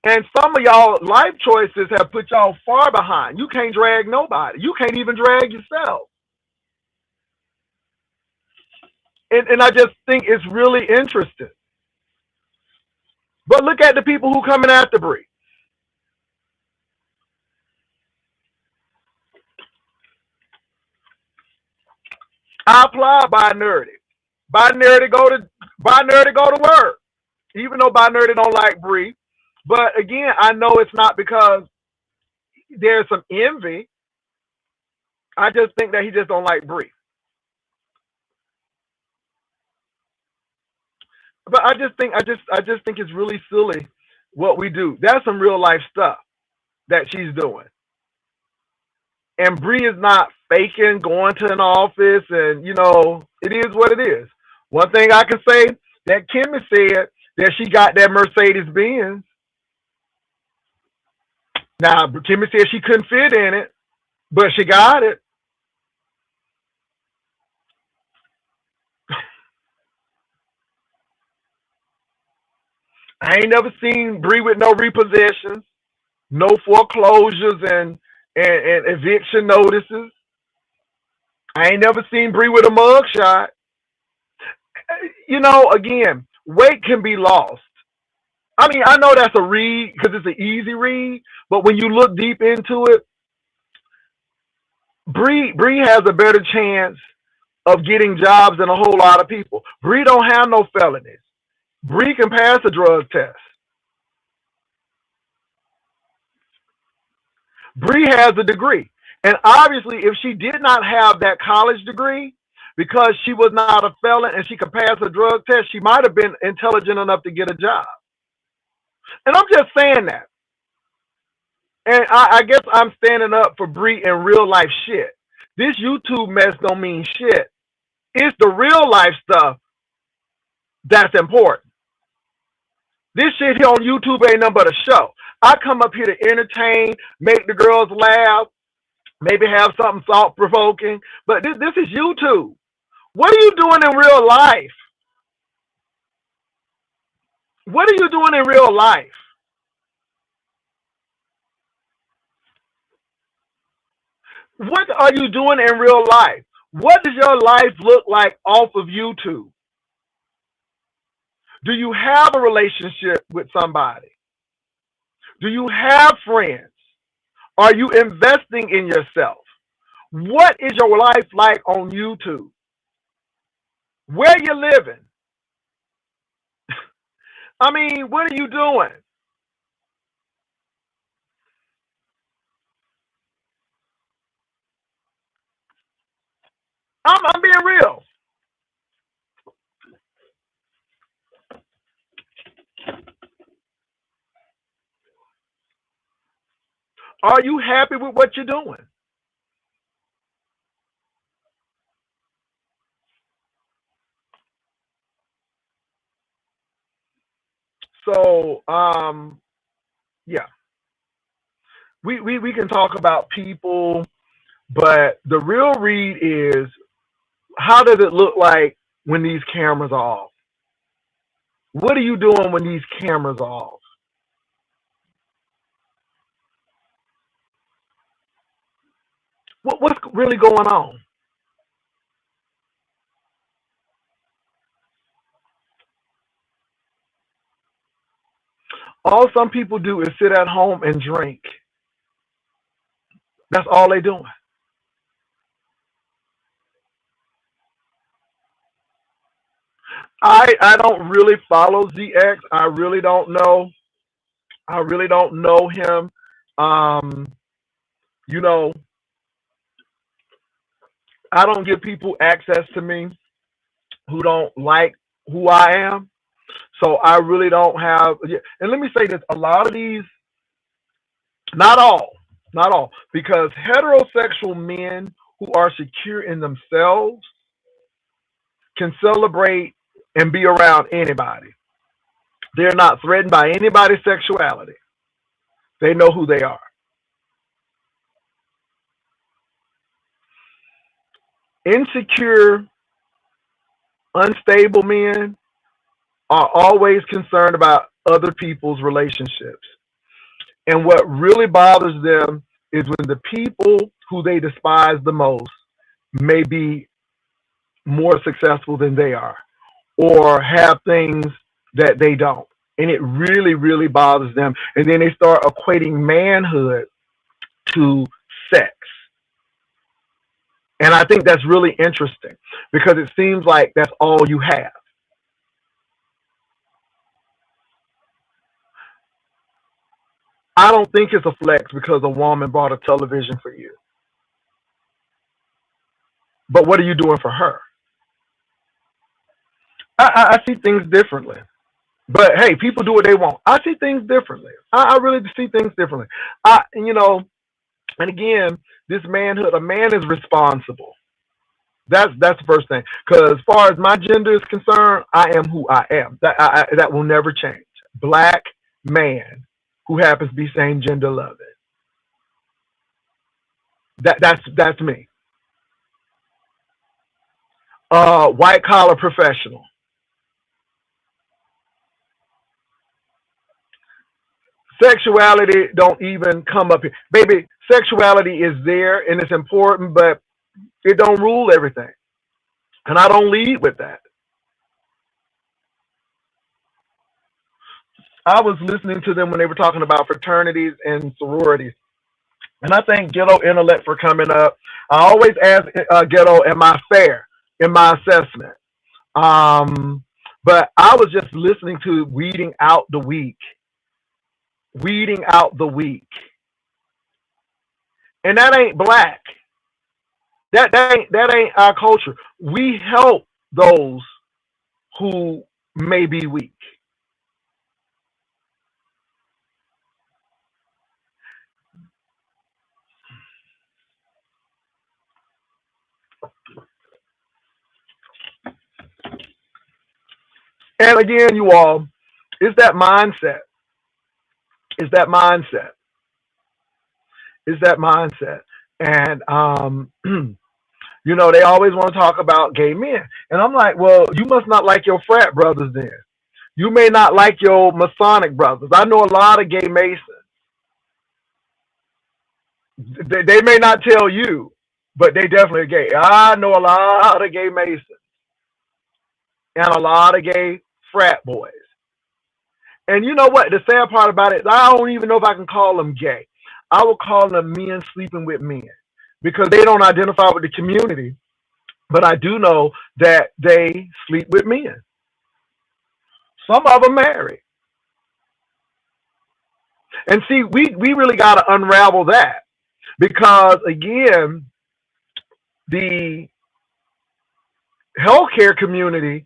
And some of y'all life choices have put y'all far behind. You can't drag nobody. You can't even drag yourself. And I just think it's really interesting. But look at the people who coming after Bree. I applaud Binarity. Binarity go to work. Even though Binarity don't like Bree. But again, I know it's not because there's some envy. I just think that he just don't like Bree. But I just think it's really silly what we do. That's some real life stuff that she's doing. And Bree is not faking going to an office, and it is what it is. One thing I can say that Kimmy said that she got that Mercedes Benz. Now Kimmy said she couldn't fit in it, but she got it. I ain't never seen Bree with no repossessions, no foreclosures and eviction notices. I ain't never seen Bree with a mugshot. Again, weight can be lost. I mean, I know that's a read because it's an easy read, but when you look deep into it, Bree has a better chance of getting jobs than a whole lot of people. Bree don't have no felonies. Bree can pass a drug test. Bree has a degree. And obviously, if she did not have that college degree, because she was not a felon and she could pass a drug test, she might have been intelligent enough to get a job. And I'm just saying that. And I guess I'm standing up for Bree in real life shit. This YouTube mess don't mean shit. It's the real life stuff that's important. This shit here on YouTube ain't nothing but a show. I come up here to entertain, make the girls laugh, maybe have something thought-provoking. But this is YouTube. What are you doing in real life? What are you doing in real life? What are you doing in real life? What does your life look like off of YouTube? Do you have a relationship with somebody? Do you have friends? Are you investing in yourself? What is your life like on YouTube? Where you living? I mean, what are you doing? I'm being real. Are you happy with what you're doing? So, yeah, we can talk about people, but the real read is how does it look like when these cameras are off? What are you doing when these cameras are off? What's really going on? All some people do is sit at home and drink. That's all they doing. I don't really follow ZX. I really don't know. I really don't know him. Um, you know, I don't give people access to me who don't like who I am. So I really don't have. Yeah, and let me say this: a lot of these, not all, not all, because heterosexual men who are secure in themselves can celebrate and be around anybody. They're not threatened by anybody's sexuality. They know who they are. Insecure, unstable men are always concerned about other people's relationships. And what really bothers them is when the people who they despise the most may be more successful than they are or have things that they don't. And it really, really bothers them. And then they start equating manhood to sex. And I think that's really interesting because it seems like that's all you have. I don't think it's a flex because a woman bought a television for you. But what are you doing for her? I see things differently. But hey, people do what they want. I see things differently. I really see things differently. And again, this manhood, a man is responsible. That's the first thing. Because as far as my gender is concerned, I am who I am. That will never change. Black man who happens to be same gender loving. That's me. White collar professional. Sexuality don't even come up here, baby. Sexuality is there and it's important, but it don't rule everything. And I don't lead with that. I was listening to them when they were talking about fraternities and sororities. And I thank Ghetto Intellect for coming up. I always ask Ghetto, am I fair in my assessment? Um, but I was just listening to Weeding Out the Weak. Weeding out the weak. And that ain't black. That ain't our culture. We help those who may be weak. And again, you all, it's that mindset. It's that mindset. It's that mindset. And they always want to talk about gay men. And I'm like, well, you must not like your frat brothers then. You may not like your Masonic brothers. I know a lot of gay Masons. They may not tell you, but they definitely are gay. I know a lot of gay Masons and a lot of gay frat boys. And you know what? The sad part about it, I don't even know if I can call them gay. I would call them men sleeping with men because they don't identify with the community. But I do know that they sleep with men. Some of them married. And see, we really got to unravel that because, again, the healthcare community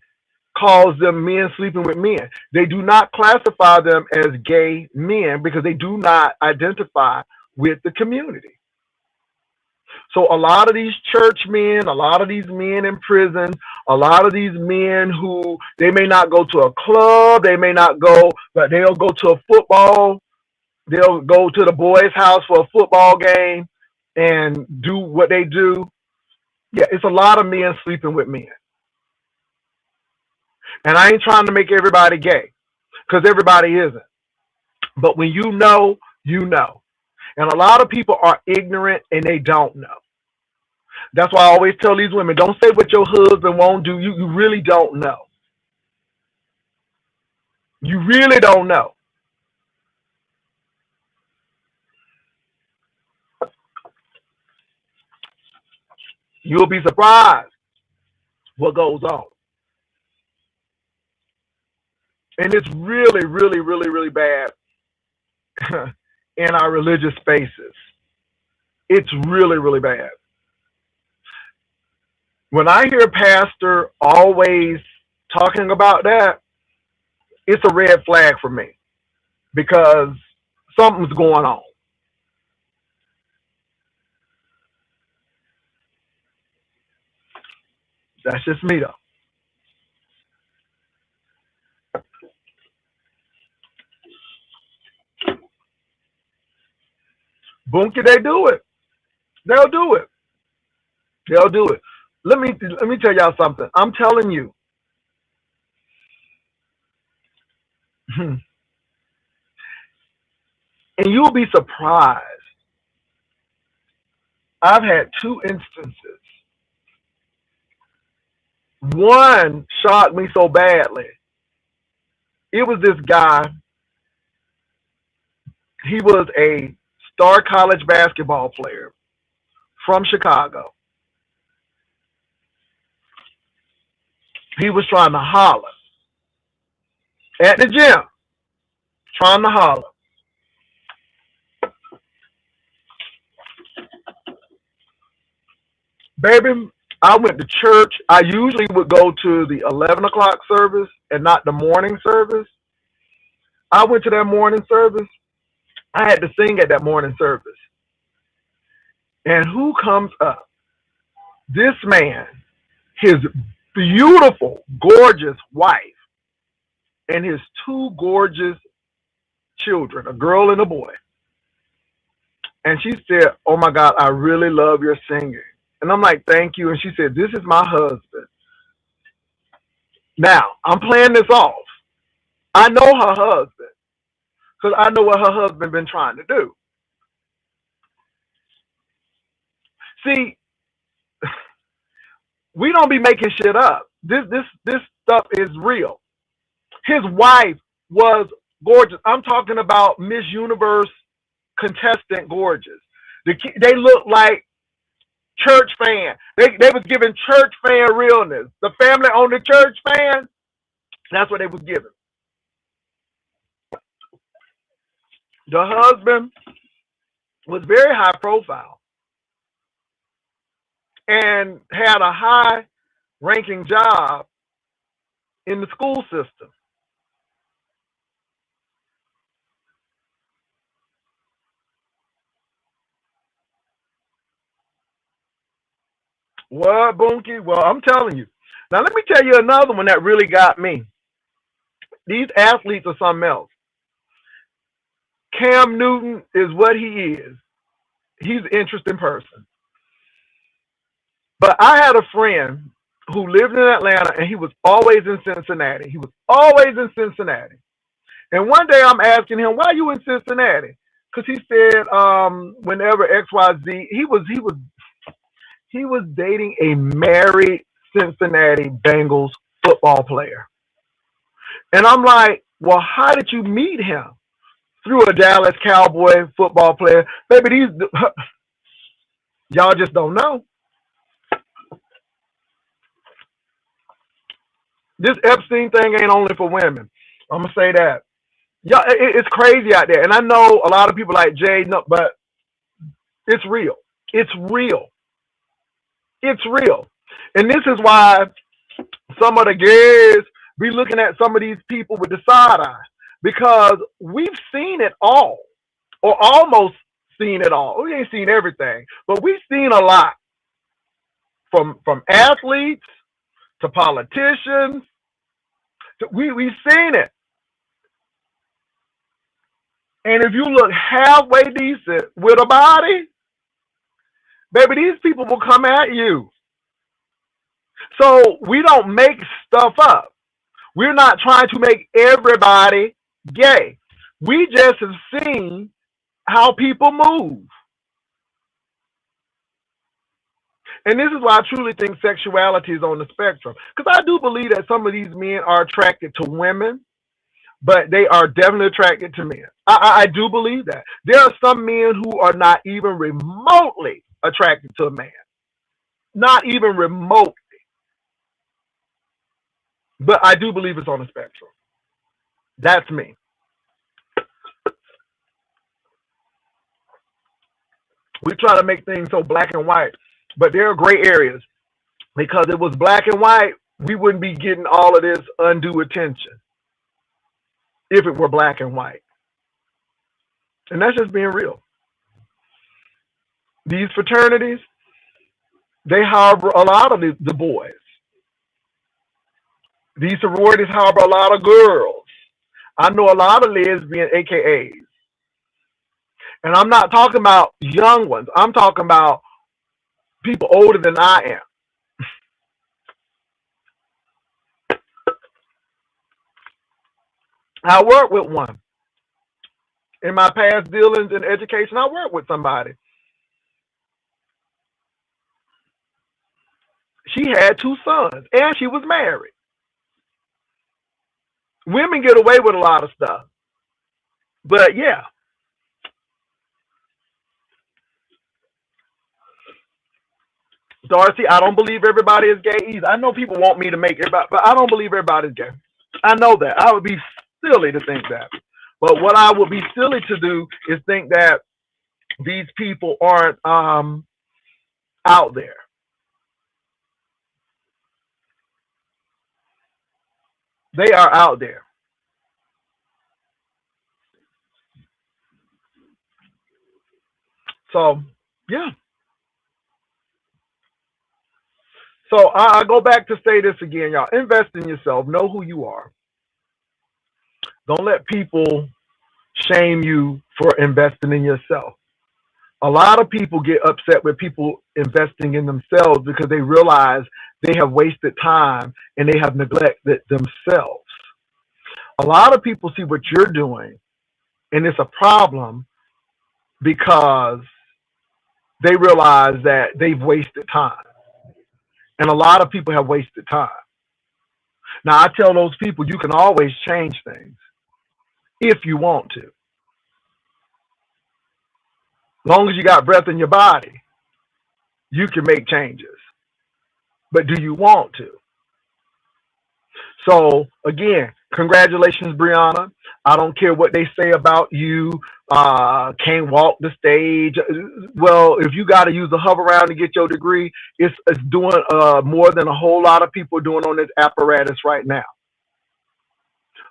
calls them men sleeping with men. They do not classify them as gay men because they do not identify with the community. So a lot of these church men, a lot of these men in prison, a lot of these men who they may not go to a club, they may not go, but they'll go to a football, they'll go to the boys' house for a football game and do what they do. Yeah, it's a lot of men sleeping with men. And I ain't trying to make everybody gay, because everybody isn't. But when you know, you know. And a lot of people are ignorant and they don't know. That's why I always tell these women, don't say what your husband won't do. You really don't know. You really don't know. You'll be surprised what goes on. And it's really, really, really, really bad in our religious spaces. It's really, really bad. When I hear pastor always talking about that, it's a red flag for me because something's going on. That's just me though. Bunky, they do it. They'll do it. They'll do it. Let me tell y'all something. I'm telling you, and you'll be surprised. I've had two instances. One shocked me so badly. It was this guy. He was a star college basketball player from Chicago. He was trying to holler at the gym, trying to holler. Baby, I went to church. I usually would go to the 11 o'clock service and not the morning service. I went to that morning service. I had to sing at that morning service. And who comes up? This man, his beautiful, gorgeous wife, and his two gorgeous children, a girl and a boy. And she said, "Oh my God, I really love your singing." And I'm like, "Thank you." And she said, "This is my husband." Now, I'm playing this off. I know her husband because I know what her husband been trying to do. See, we don't be making shit up. This stuff is real. His wife was gorgeous. I'm talking about Miss Universe contestant gorgeous. They look like church fan. They was giving church fan realness. The family on the church fan, that's what they was giving. The husband was very high profile and had a high ranking job in the school system. What, Bunky? Well, I'm telling you. Now, let me tell you another one that really got me. These athletes are something else. Cam Newton is what he is. He's an interesting person. But I had a friend who lived in Atlanta and he was always in Cincinnati. He was always in Cincinnati. And one day I'm asking him, "Why are you in Cincinnati?" Because he said, whenever XYZ, he was dating a married Cincinnati Bengals football player. And I'm like, "Well, how did you meet him?" "Through a Dallas Cowboy football player." Baby, y'all just don't know. This Epstein thing ain't only for women. I'm gonna say that. Yeah, it's crazy out there, and I know a lot of people like Jay, no, but it's real. It's real. It's real. And this is why some of the gays be looking at some of these people with the side eye, because we've seen it all, or almost seen it all. We ain't seen everything, but we've seen a lot from athletes to politicians. We've seen it. And if you look halfway decent with a body, baby, these people will come at you. So we don't make stuff up. We're not trying to make everybody gay. We just have seen how people move. And this is why I truly think sexuality is on the spectrum. Because I do believe that some of these men are attracted to women, but they are definitely attracted to men. I do believe that. There are some men who are not even remotely attracted to a man. Not even remotely. But I do believe it's on the spectrum. That's me. We try to make things so black and white, but there are gray areas. Because if it was black and white, we wouldn't be getting all of this undue attention if it were black and white. And that's just being real. These fraternities, they harbor a lot of the boys. These sororities harbor a lot of girls. I know a lot of lesbian AKAs. And I'm not talking about young ones. I'm talking about people older than I am. I work with one. In my past dealings in education, I worked with somebody. She had 2 sons, and she was married. Women get away with a lot of stuff. But yeah. Darcy, I don't believe everybody is gay either. I know people want me to make everybody, but I don't believe everybody's gay. I know that. I would be silly to think that. But what I would be silly to do is think that these people aren't out there. They are out there. So, yeah. So I go back to say this again, y'all. Invest in yourself. Know who you are. Don't let people shame you for investing in yourself. A lot of people get upset with people investing in themselves because they realize they have wasted time and they have neglected themselves. A lot of people see what you're doing and it's a problem because they realize that they've wasted time. And a lot of people have wasted time. Now, I tell those people you can always change things if you want to. As long as you got breath in your body, you can make changes. But do you want to? So, again, congratulations, Brianna. I don't care what they say about you. Can't walk the stage. Well, if you got to use a hover round to get your degree, it's doing more than a whole lot of people doing on this apparatus right now.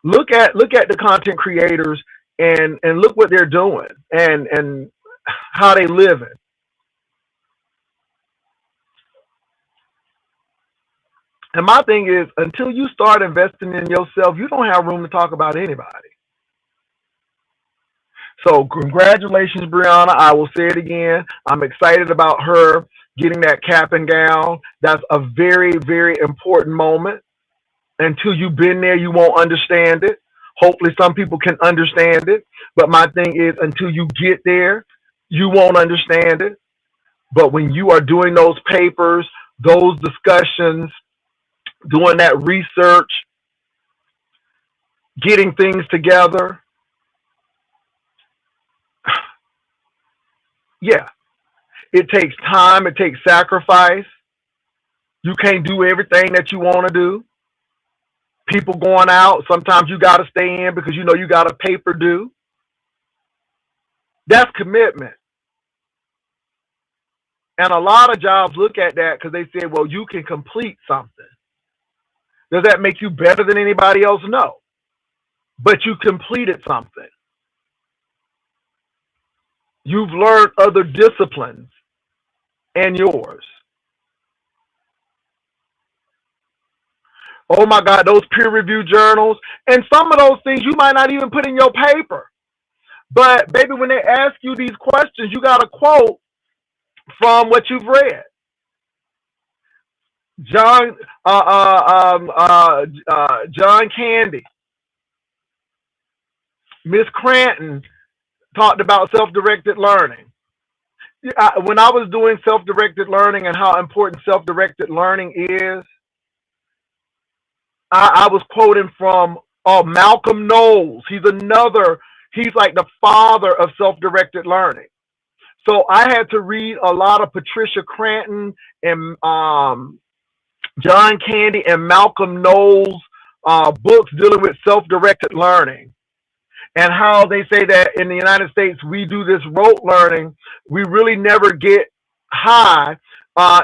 Look at the content creators and look what they're doing and how they living. And my thing is, until you start investing in yourself, you don't have room to talk about anybody. So congratulations, Brianna. I will say it again. I'm excited about her getting that cap and gown. That's a very, very important moment. Until you've been there, you won't understand it. Hopefully some people can understand it. But my thing is, until you get there, you won't understand it. But when you are doing those papers, those discussions, doing that research, getting things together, yeah, it takes time, it takes sacrifice. You can't do everything that you want to do. People going out, sometimes you got to stay in because you know you got a paper due. That's commitment. And a lot of jobs look at that because they say, well, you can complete something. Does that make you better than anybody else? No. But you completed something. You've learned other disciplines and yours. Oh my God, those peer-reviewed journals. And some of those things you might not even put in your paper. But baby, when they ask you these questions, you got to quote from what you've read. John John Candy, Miss Cranton talked about self-directed learning. When I was doing self-directed learning and how important self-directed learning is, I was quoting from Malcolm Knowles. He's like the father of self-directed learning. So I had to read a lot of Patricia Cranton and John Candy and Malcolm Knowles books dealing with self-directed learning, and how they say that in the United States we do this rote learning. We really never get high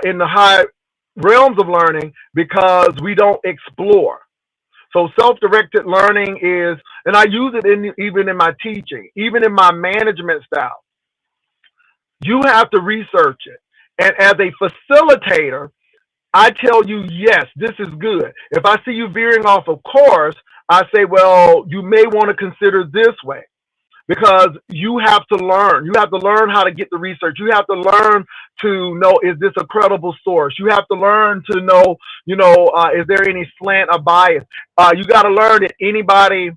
in the high realms of learning because we don't explore. So self-directed learning is, and I use it even in my teaching, even in my management style. You have to research it. And as a facilitator, I tell you, yes, this is good. If I see you veering off of course, I say, well, you may want to consider this way, because you have to learn. You have to learn how to get the research. You have to learn to know, is this a credible source? You have to learn to know, is there any slant or bias? You got to learn that anybody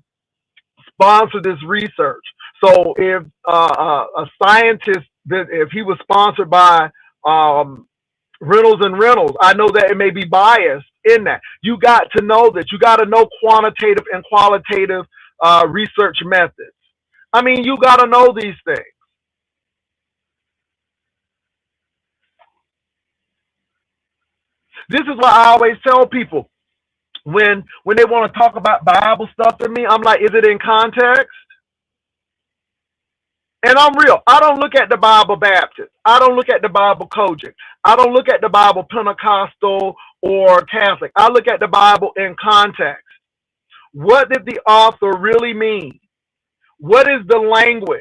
sponsor this research. So if a scientist, if he was sponsored by Reynolds and Reynolds, I know that it may be biased in that. You got to know that. You got to know quantitative and qualitative research methods. I mean, you got to know these things. This is why I always tell people when they want to talk about Bible stuff to me, I'm like, is it in context? And I'm real. I don't look at the Bible Baptist. I don't look at the Bible Kojic. I don't look at the Bible Pentecostal or Catholic. I look at the Bible in context. What did the author really mean? What is the language?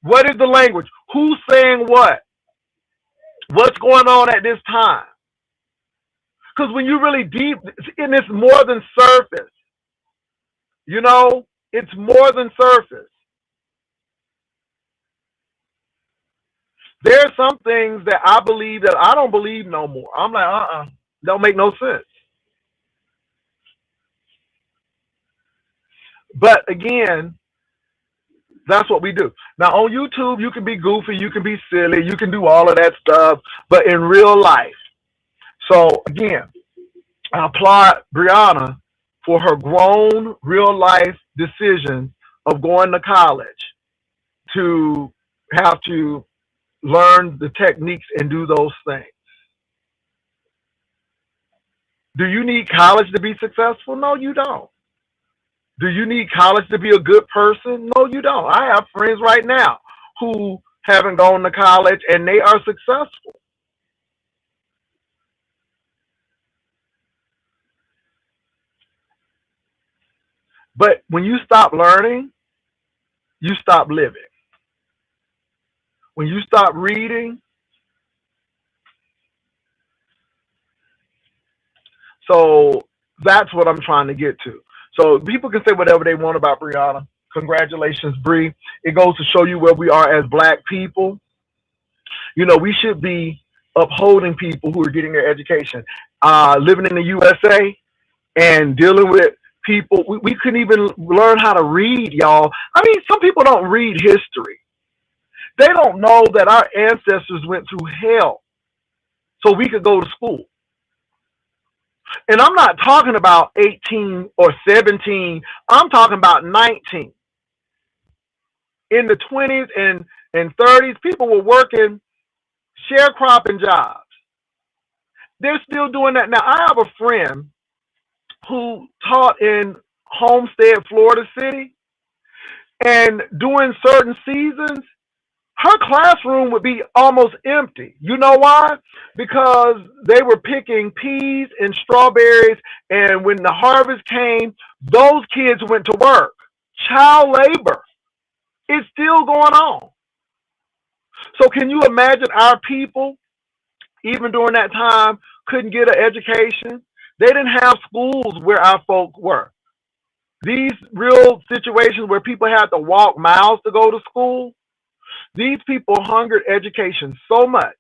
What is the language? Who's saying what? What's going on at this time? Because when you really deep, and it's more than surface. It's more than surface. There are some things that I believe that I don't believe no more. I'm like, don't make no sense. But again, that's what we do. Now on YouTube, you can be goofy, you can be silly, you can do all of that stuff, but in real life. So again, I applaud Brianna for her grown real life decision of going to college to have to learn the techniques and do those things. Do you need college to be successful? No, you don't. Do you need college to be a good person? No, you don't. I have friends right now who haven't gone to college and they are successful. But when you stop learning, you stop living. When you stop reading, so that's what I'm trying to get to. So people can say whatever they want about Brianna. Congratulations, Bree. It goes to show you where we are as Black people. We should be upholding people who are getting their education. Living in the USA and dealing with people, we couldn't even learn how to read, y'all. I mean, some people don't read history. They don't know that our ancestors went through hell so we could go to school. And I'm not talking about 18 or 17. I'm talking about 19. In the 20s and 30s, people were working sharecropping jobs. They're still doing that now. I have a friend who taught in Homestead, Florida City, and during certain seasons, her classroom would be almost empty. You know why? Because they were picking peas and strawberries, and when the harvest came, those kids went to work. Child labor is still going on. So can you imagine our people, even during that time, couldn't get an education? They didn't have schools where our folk were. These real situations where people had to walk miles to go to school, these people hungered education so much.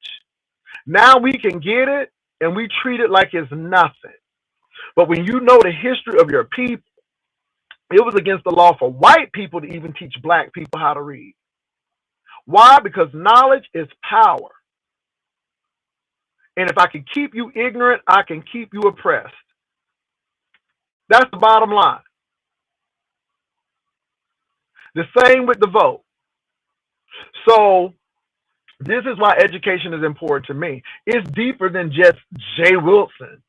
Now we can get it, and we treat it like it's nothing. But when you know the history of your people, it was against the law for white people to even teach black people how to read. Why? Because knowledge is power. And if I can keep you ignorant, I can keep you oppressed. That's the bottom line. The same with the vote. So this is why education is important to me. It's deeper than just Jay Wilson.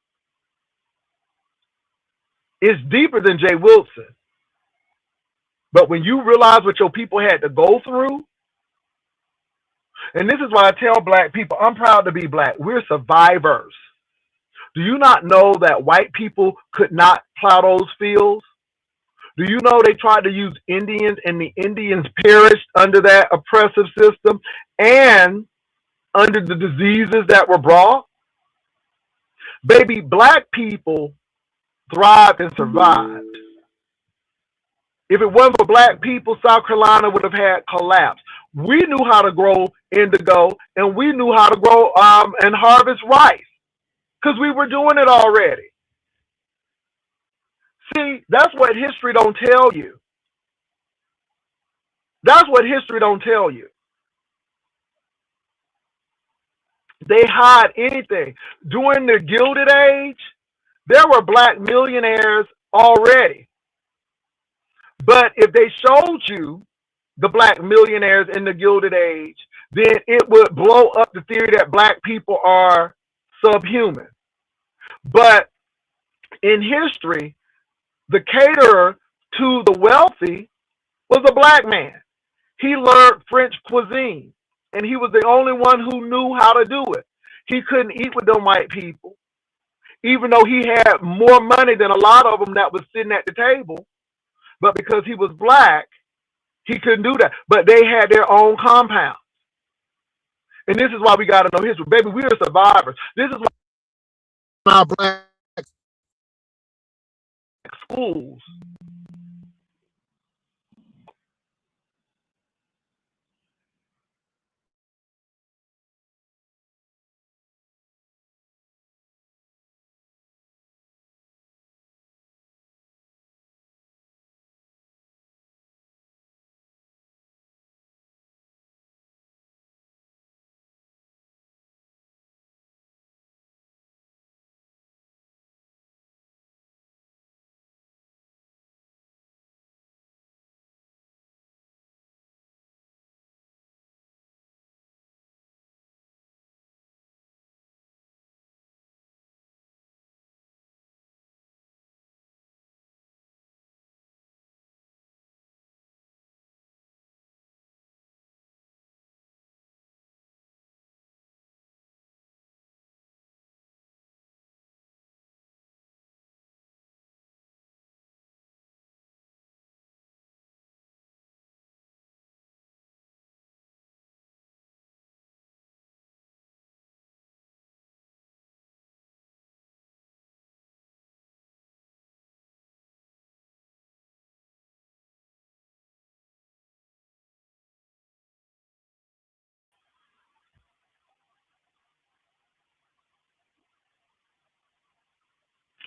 It's deeper than Jay Wilson. But when you realize what your people had to go through, and this is why I tell black people, I'm proud to be black. We're survivors. Do you not know that white people could not plow those fields? Do you know they tried to use Indians and the Indians perished under that oppressive system and under the diseases that were brought? Baby, black people thrived and survived. If it wasn't for black people, South Carolina would have had collapse. We knew how to grow indigo and we knew how to grow and harvest rice because we were doing it already. See, that's what history don't tell you. That's what history don't tell you. They hide anything. During the Gilded Age, there were black millionaires already. But if they showed you the black millionaires in the Gilded Age, then it would blow up the theory that black people are subhuman. But in history, the caterer to the wealthy was a black man. He learned French cuisine, and he was the only one who knew how to do it. He couldn't eat with them white people, even though he had more money than a lot of them that was sitting at the table. But because he was black, he couldn't do that. But they had their own compound. And this is why we got to know history. Baby, we are survivors. This is why our black schools.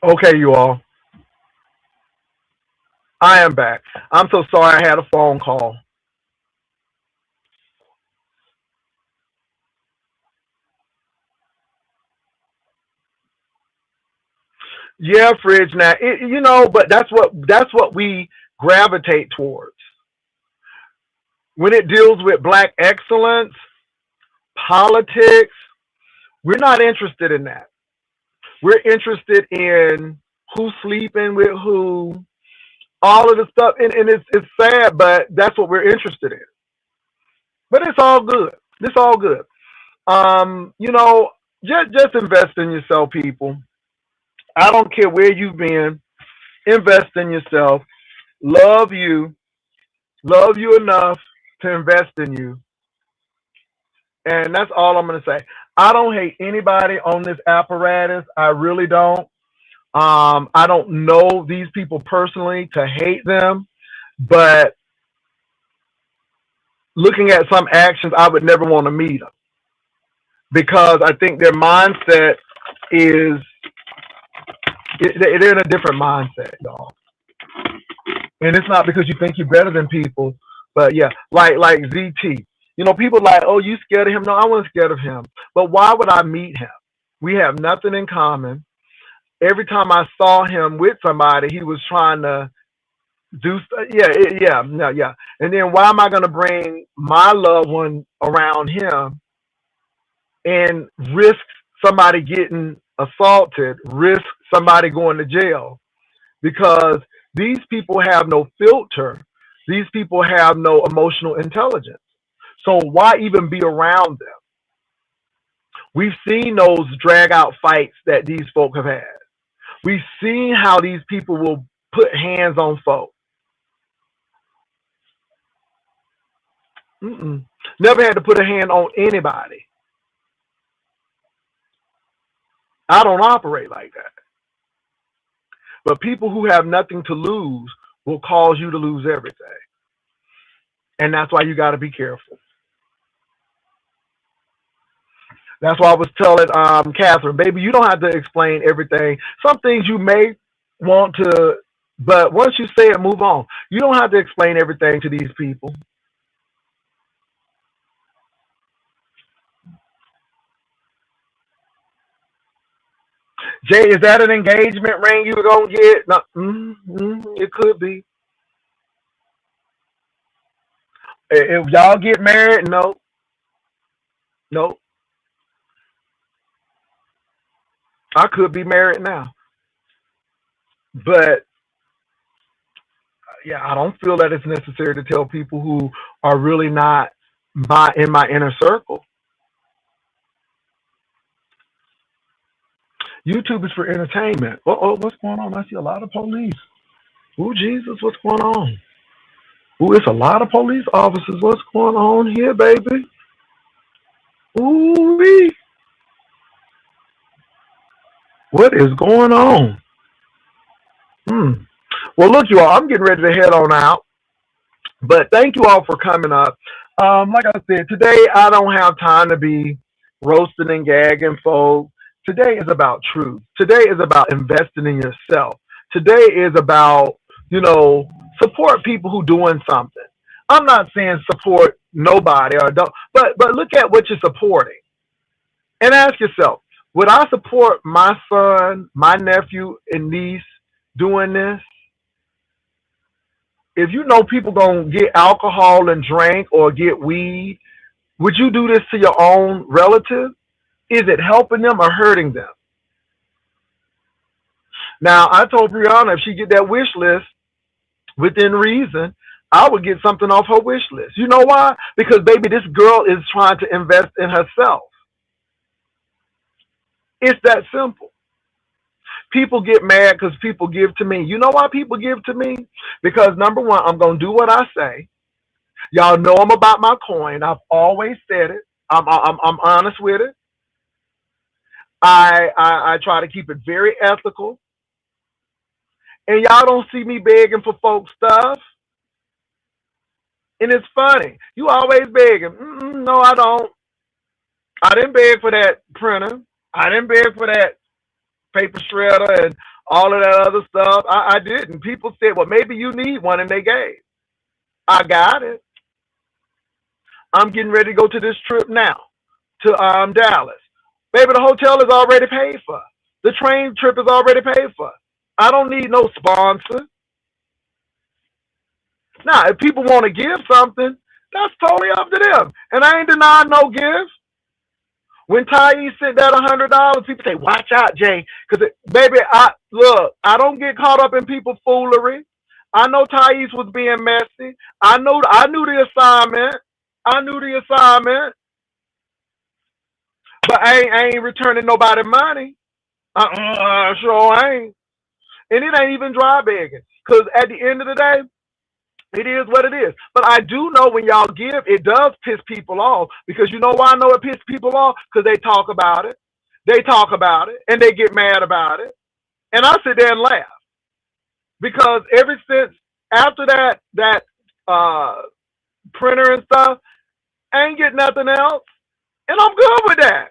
Okay, you all. I am back. I'm so sorry I had a phone call. Yeah, Fridge. Now, but that's what we gravitate towards when it deals with black excellence, politics. We're not interested in that. We're interested in who's sleeping with who, all of the stuff, and it's sad, but that's what we're interested in. But it's all good. It's all good. Just invest in yourself, people. I don't care where you've been. Invest in yourself. Love you. Love you enough to invest in you. And that's all I'm going to say. I don't hate anybody on this apparatus. I really don't. I don't know these people personally to hate them, but looking at some actions, I would never want to meet them because I think their mindset is they're in a different mindset, y'all. And it's not because you think you're better than people, but yeah, like ZT. You know, people like, oh, you scared of him? No, I wasn't scared of him. But why would I meet him? We have nothing in common. Every time I saw him with somebody, he was trying to do yeah, no, yeah. And then why am I going to bring my loved one around him and risk somebody getting assaulted, risk somebody going to jail? Because these people have no filter. These people have no emotional intelligence. So why even be around them? We've seen those drag out fights that these folk have had. We've seen how these people will put hands on folk. Never had to put a hand on anybody. I don't operate like that. But people who have nothing to lose will cause you to lose everything. And that's why you got to be careful. That's why I was telling Catherine, baby, you don't have to explain everything. Some things you may want to, but once you say it, move on. You don't have to explain everything to these people. Jay, is that an engagement ring you were going to get? No, it could be. If y'all get married, no. No. I could be married now. But yeah, I don't feel that it's necessary to tell people who are really not in my inner circle. YouTube is for entertainment. Oh, what's going on? I see a lot of police. Oh, Jesus, what's going on? Oh, it's a lot of police officers. What's going on here, baby? Ooh, what is going on? Well, look, you all, I'm getting ready to head on out. But thank you all for coming up. Like I said, today I don't have time to be roasting and gagging folks. Today is about truth. Today is about investing in yourself. Today is about, support people who doing something. I'm not saying support nobody or don't, but look at what you're supporting and ask yourself, would I support my son, my nephew, and niece doing this? If you know people gonna get alcohol and drink or get weed, would you do this to your own relative? Is it helping them or hurting them? Now, I told Brianna if she get that wish list within reason, I would get something off her wish list. You know why? Because, baby, this girl is trying to invest in herself. It's that simple. People get mad because people give to me. You know why people give to me? Because, number one, I'm going to do what I say. Y'all know I'm about my coin. I've always said it. I'm honest with it. I try to keep it very ethical. And y'all don't see me begging for folks' stuff. And it's funny. You always begging. No, I don't. I didn't beg for that printer. I didn't beg for that paper shredder and all of that other stuff. I didn't. People said, well, maybe you need one, and they gave. I got it. I'm getting ready to go to this trip now to Dallas. Baby, the hotel is already paid for. The train trip is already paid for. I don't need no sponsor. Now, if people want to give something, that's totally up to them. And I ain't denying no gift. When Thais sent that $100, people say, watch out, Jay. Because, baby, I don't get caught up in people's foolery. I know Thais was being messy. I knew the assignment. But I ain't returning nobody money. Sure ain't. And it ain't even dry begging. Because at the end of the day, it is what it is. But I do know when y'all give, it does piss people off. Because you know why I know it pisses people off? Because they talk about it. They talk about it. And they get mad about it. And I sit there and laugh. Because ever since, after that printer and stuff, I ain't get nothing else. And I'm good with that.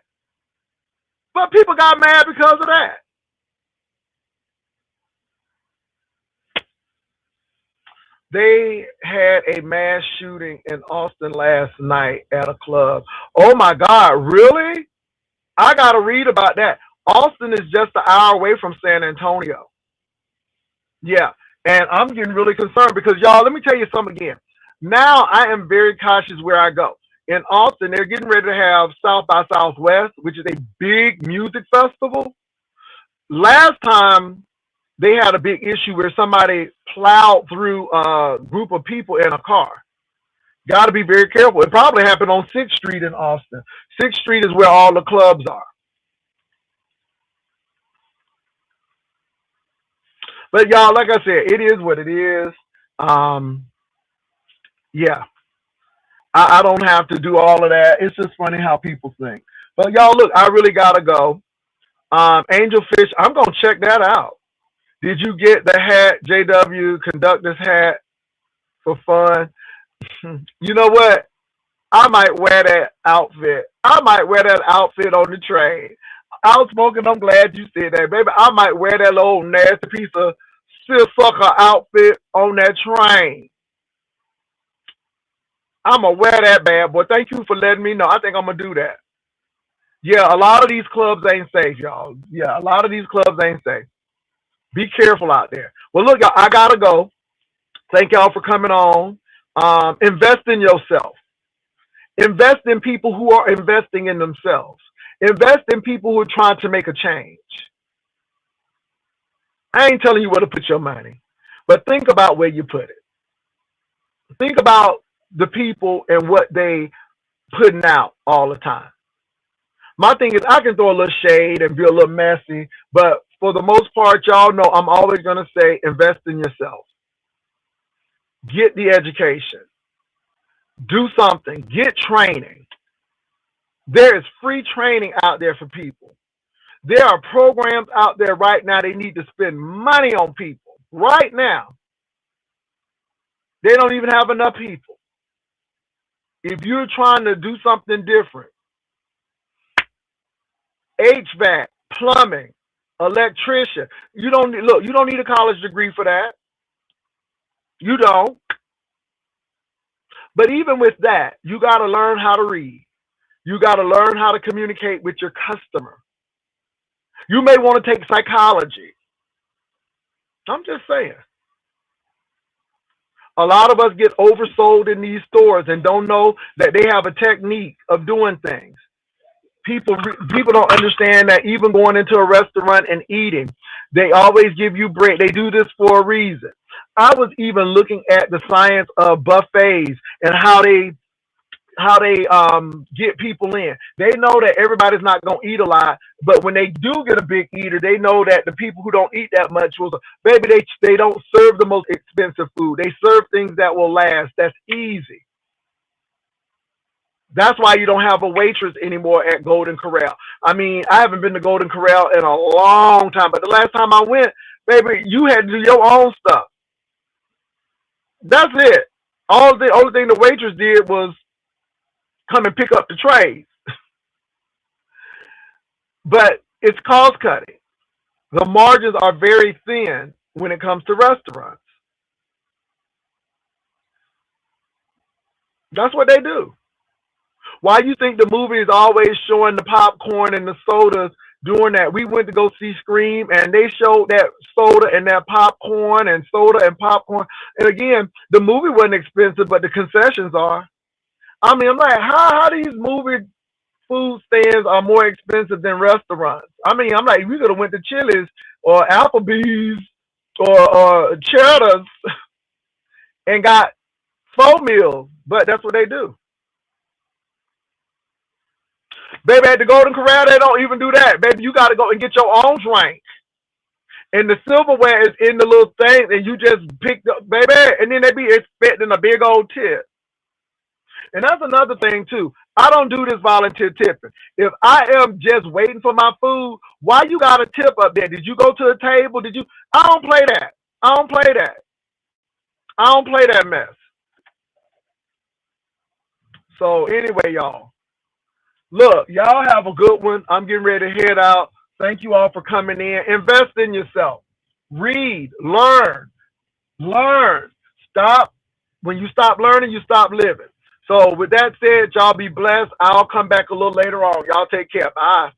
But people got mad because They had a mass shooting in Austin last night at a club. Oh my God, really? I gotta read about that. Austin is just an hour away from San Antonio. Yeah. And I'm getting really concerned because y'all, let me tell you something again. Now I am very cautious where I go. In Austin, they're getting ready to have South by Southwest, which is a big music festival. Last time they had a big issue where somebody plowed through a group of people in a car. Got to be very careful. It probably happened on 6th Street in Austin. 6th Street is where all the clubs are. But y'all, like I said, it is what it is. Um, yeah, I don't have to do all of that. It's just funny how people think. But y'all, look, I really gotta go. Angelfish, I'm gonna check that out. Did you get the hat, JW conductor's hat for fun? You know what? I might wear that outfit. I might wear that outfit on the train. I was smoking. I'm glad you said that, baby. I might wear that little nasty piece of sucker outfit on that train. I'm gonna wear that bad boy. Thank you for letting me know. I think I'm gonna do that. Yeah, a lot of these clubs ain't safe, y'all. Yeah, a lot of these clubs ain't safe. Be careful out there. Well, look, y'all, I gotta go. Thank y'all for coming on. Invest in yourself. Invest in people who are investing in themselves. Invest in people who are trying to make a change. I ain't telling you where to put your money, but think about where you put it. Think about the people and what they putting out all the time. My thing is I can throw a little shade and be a little messy, but for the most part, y'all know I'm always gonna say invest in yourself. Get the education. Do something. Get training. There is free training out there for people. There are programs out there right now they need to spend money on people. Right now, they don't even have enough people. If you're trying to do something different, HVAC, plumbing, electrician, you don't need, look, you don't need a college degree for that. You don't. But even with that, you got to learn how to read. You got to learn how to communicate with your customer. You may want to take psychology. I'm just saying. A lot of us get oversold in these stores and don't know that they have a technique of doing things. People don't understand that even going into a restaurant and eating, they always give you bread. They do this for a reason. I was even looking at the science of buffets and how they get people in. They know that everybody's not gonna eat a lot, but when they do get a big eater, they know that the people who don't eat that much will, baby, they don't serve the most expensive food. They serve things that will last. That's easy. That's why you don't have a waitress anymore at Golden Corral. I mean, I haven't been to Golden Corral in a long time, but the last time I went, baby, you had to do your own stuff. That's it. All the only thing the waitress did was come and pick up the trays. But it's cost cutting. The margins are very thin when it comes to restaurants. That's what they do. Why you think the movie is always showing the popcorn and the sodas doing that? We went to go see Scream and they showed that soda and that popcorn and soda and popcorn. And again, the movie wasn't expensive, but the concessions are. I mean, I'm like, how these movie food stands are more expensive than restaurants? I mean, I'm like, we could have went to Chili's or Applebee's or Cheddar's and got 4 meals, but that's what they do. Baby, at the Golden Corral, they don't even do that. Baby, you got to go and get your own drink. And the silverware is in the little thing, and you just pick up, baby, and then they be expecting a big old tip. And that's another thing, too. I don't do this volunteer tipping. If I am just waiting for my food, why you got a tip up there? Did you go to the table? Did you? I don't play that. I don't play that. I don't play that mess. So anyway, y'all. Look, y'all have a good one. I'm getting ready to head out. Thank you all for coming in. Invest in yourself. Read, learn, learn. stop. When you stop learning, you stop living. So with that said, y'all be blessed. I'll come back a little later on. Y'all take care. Bye.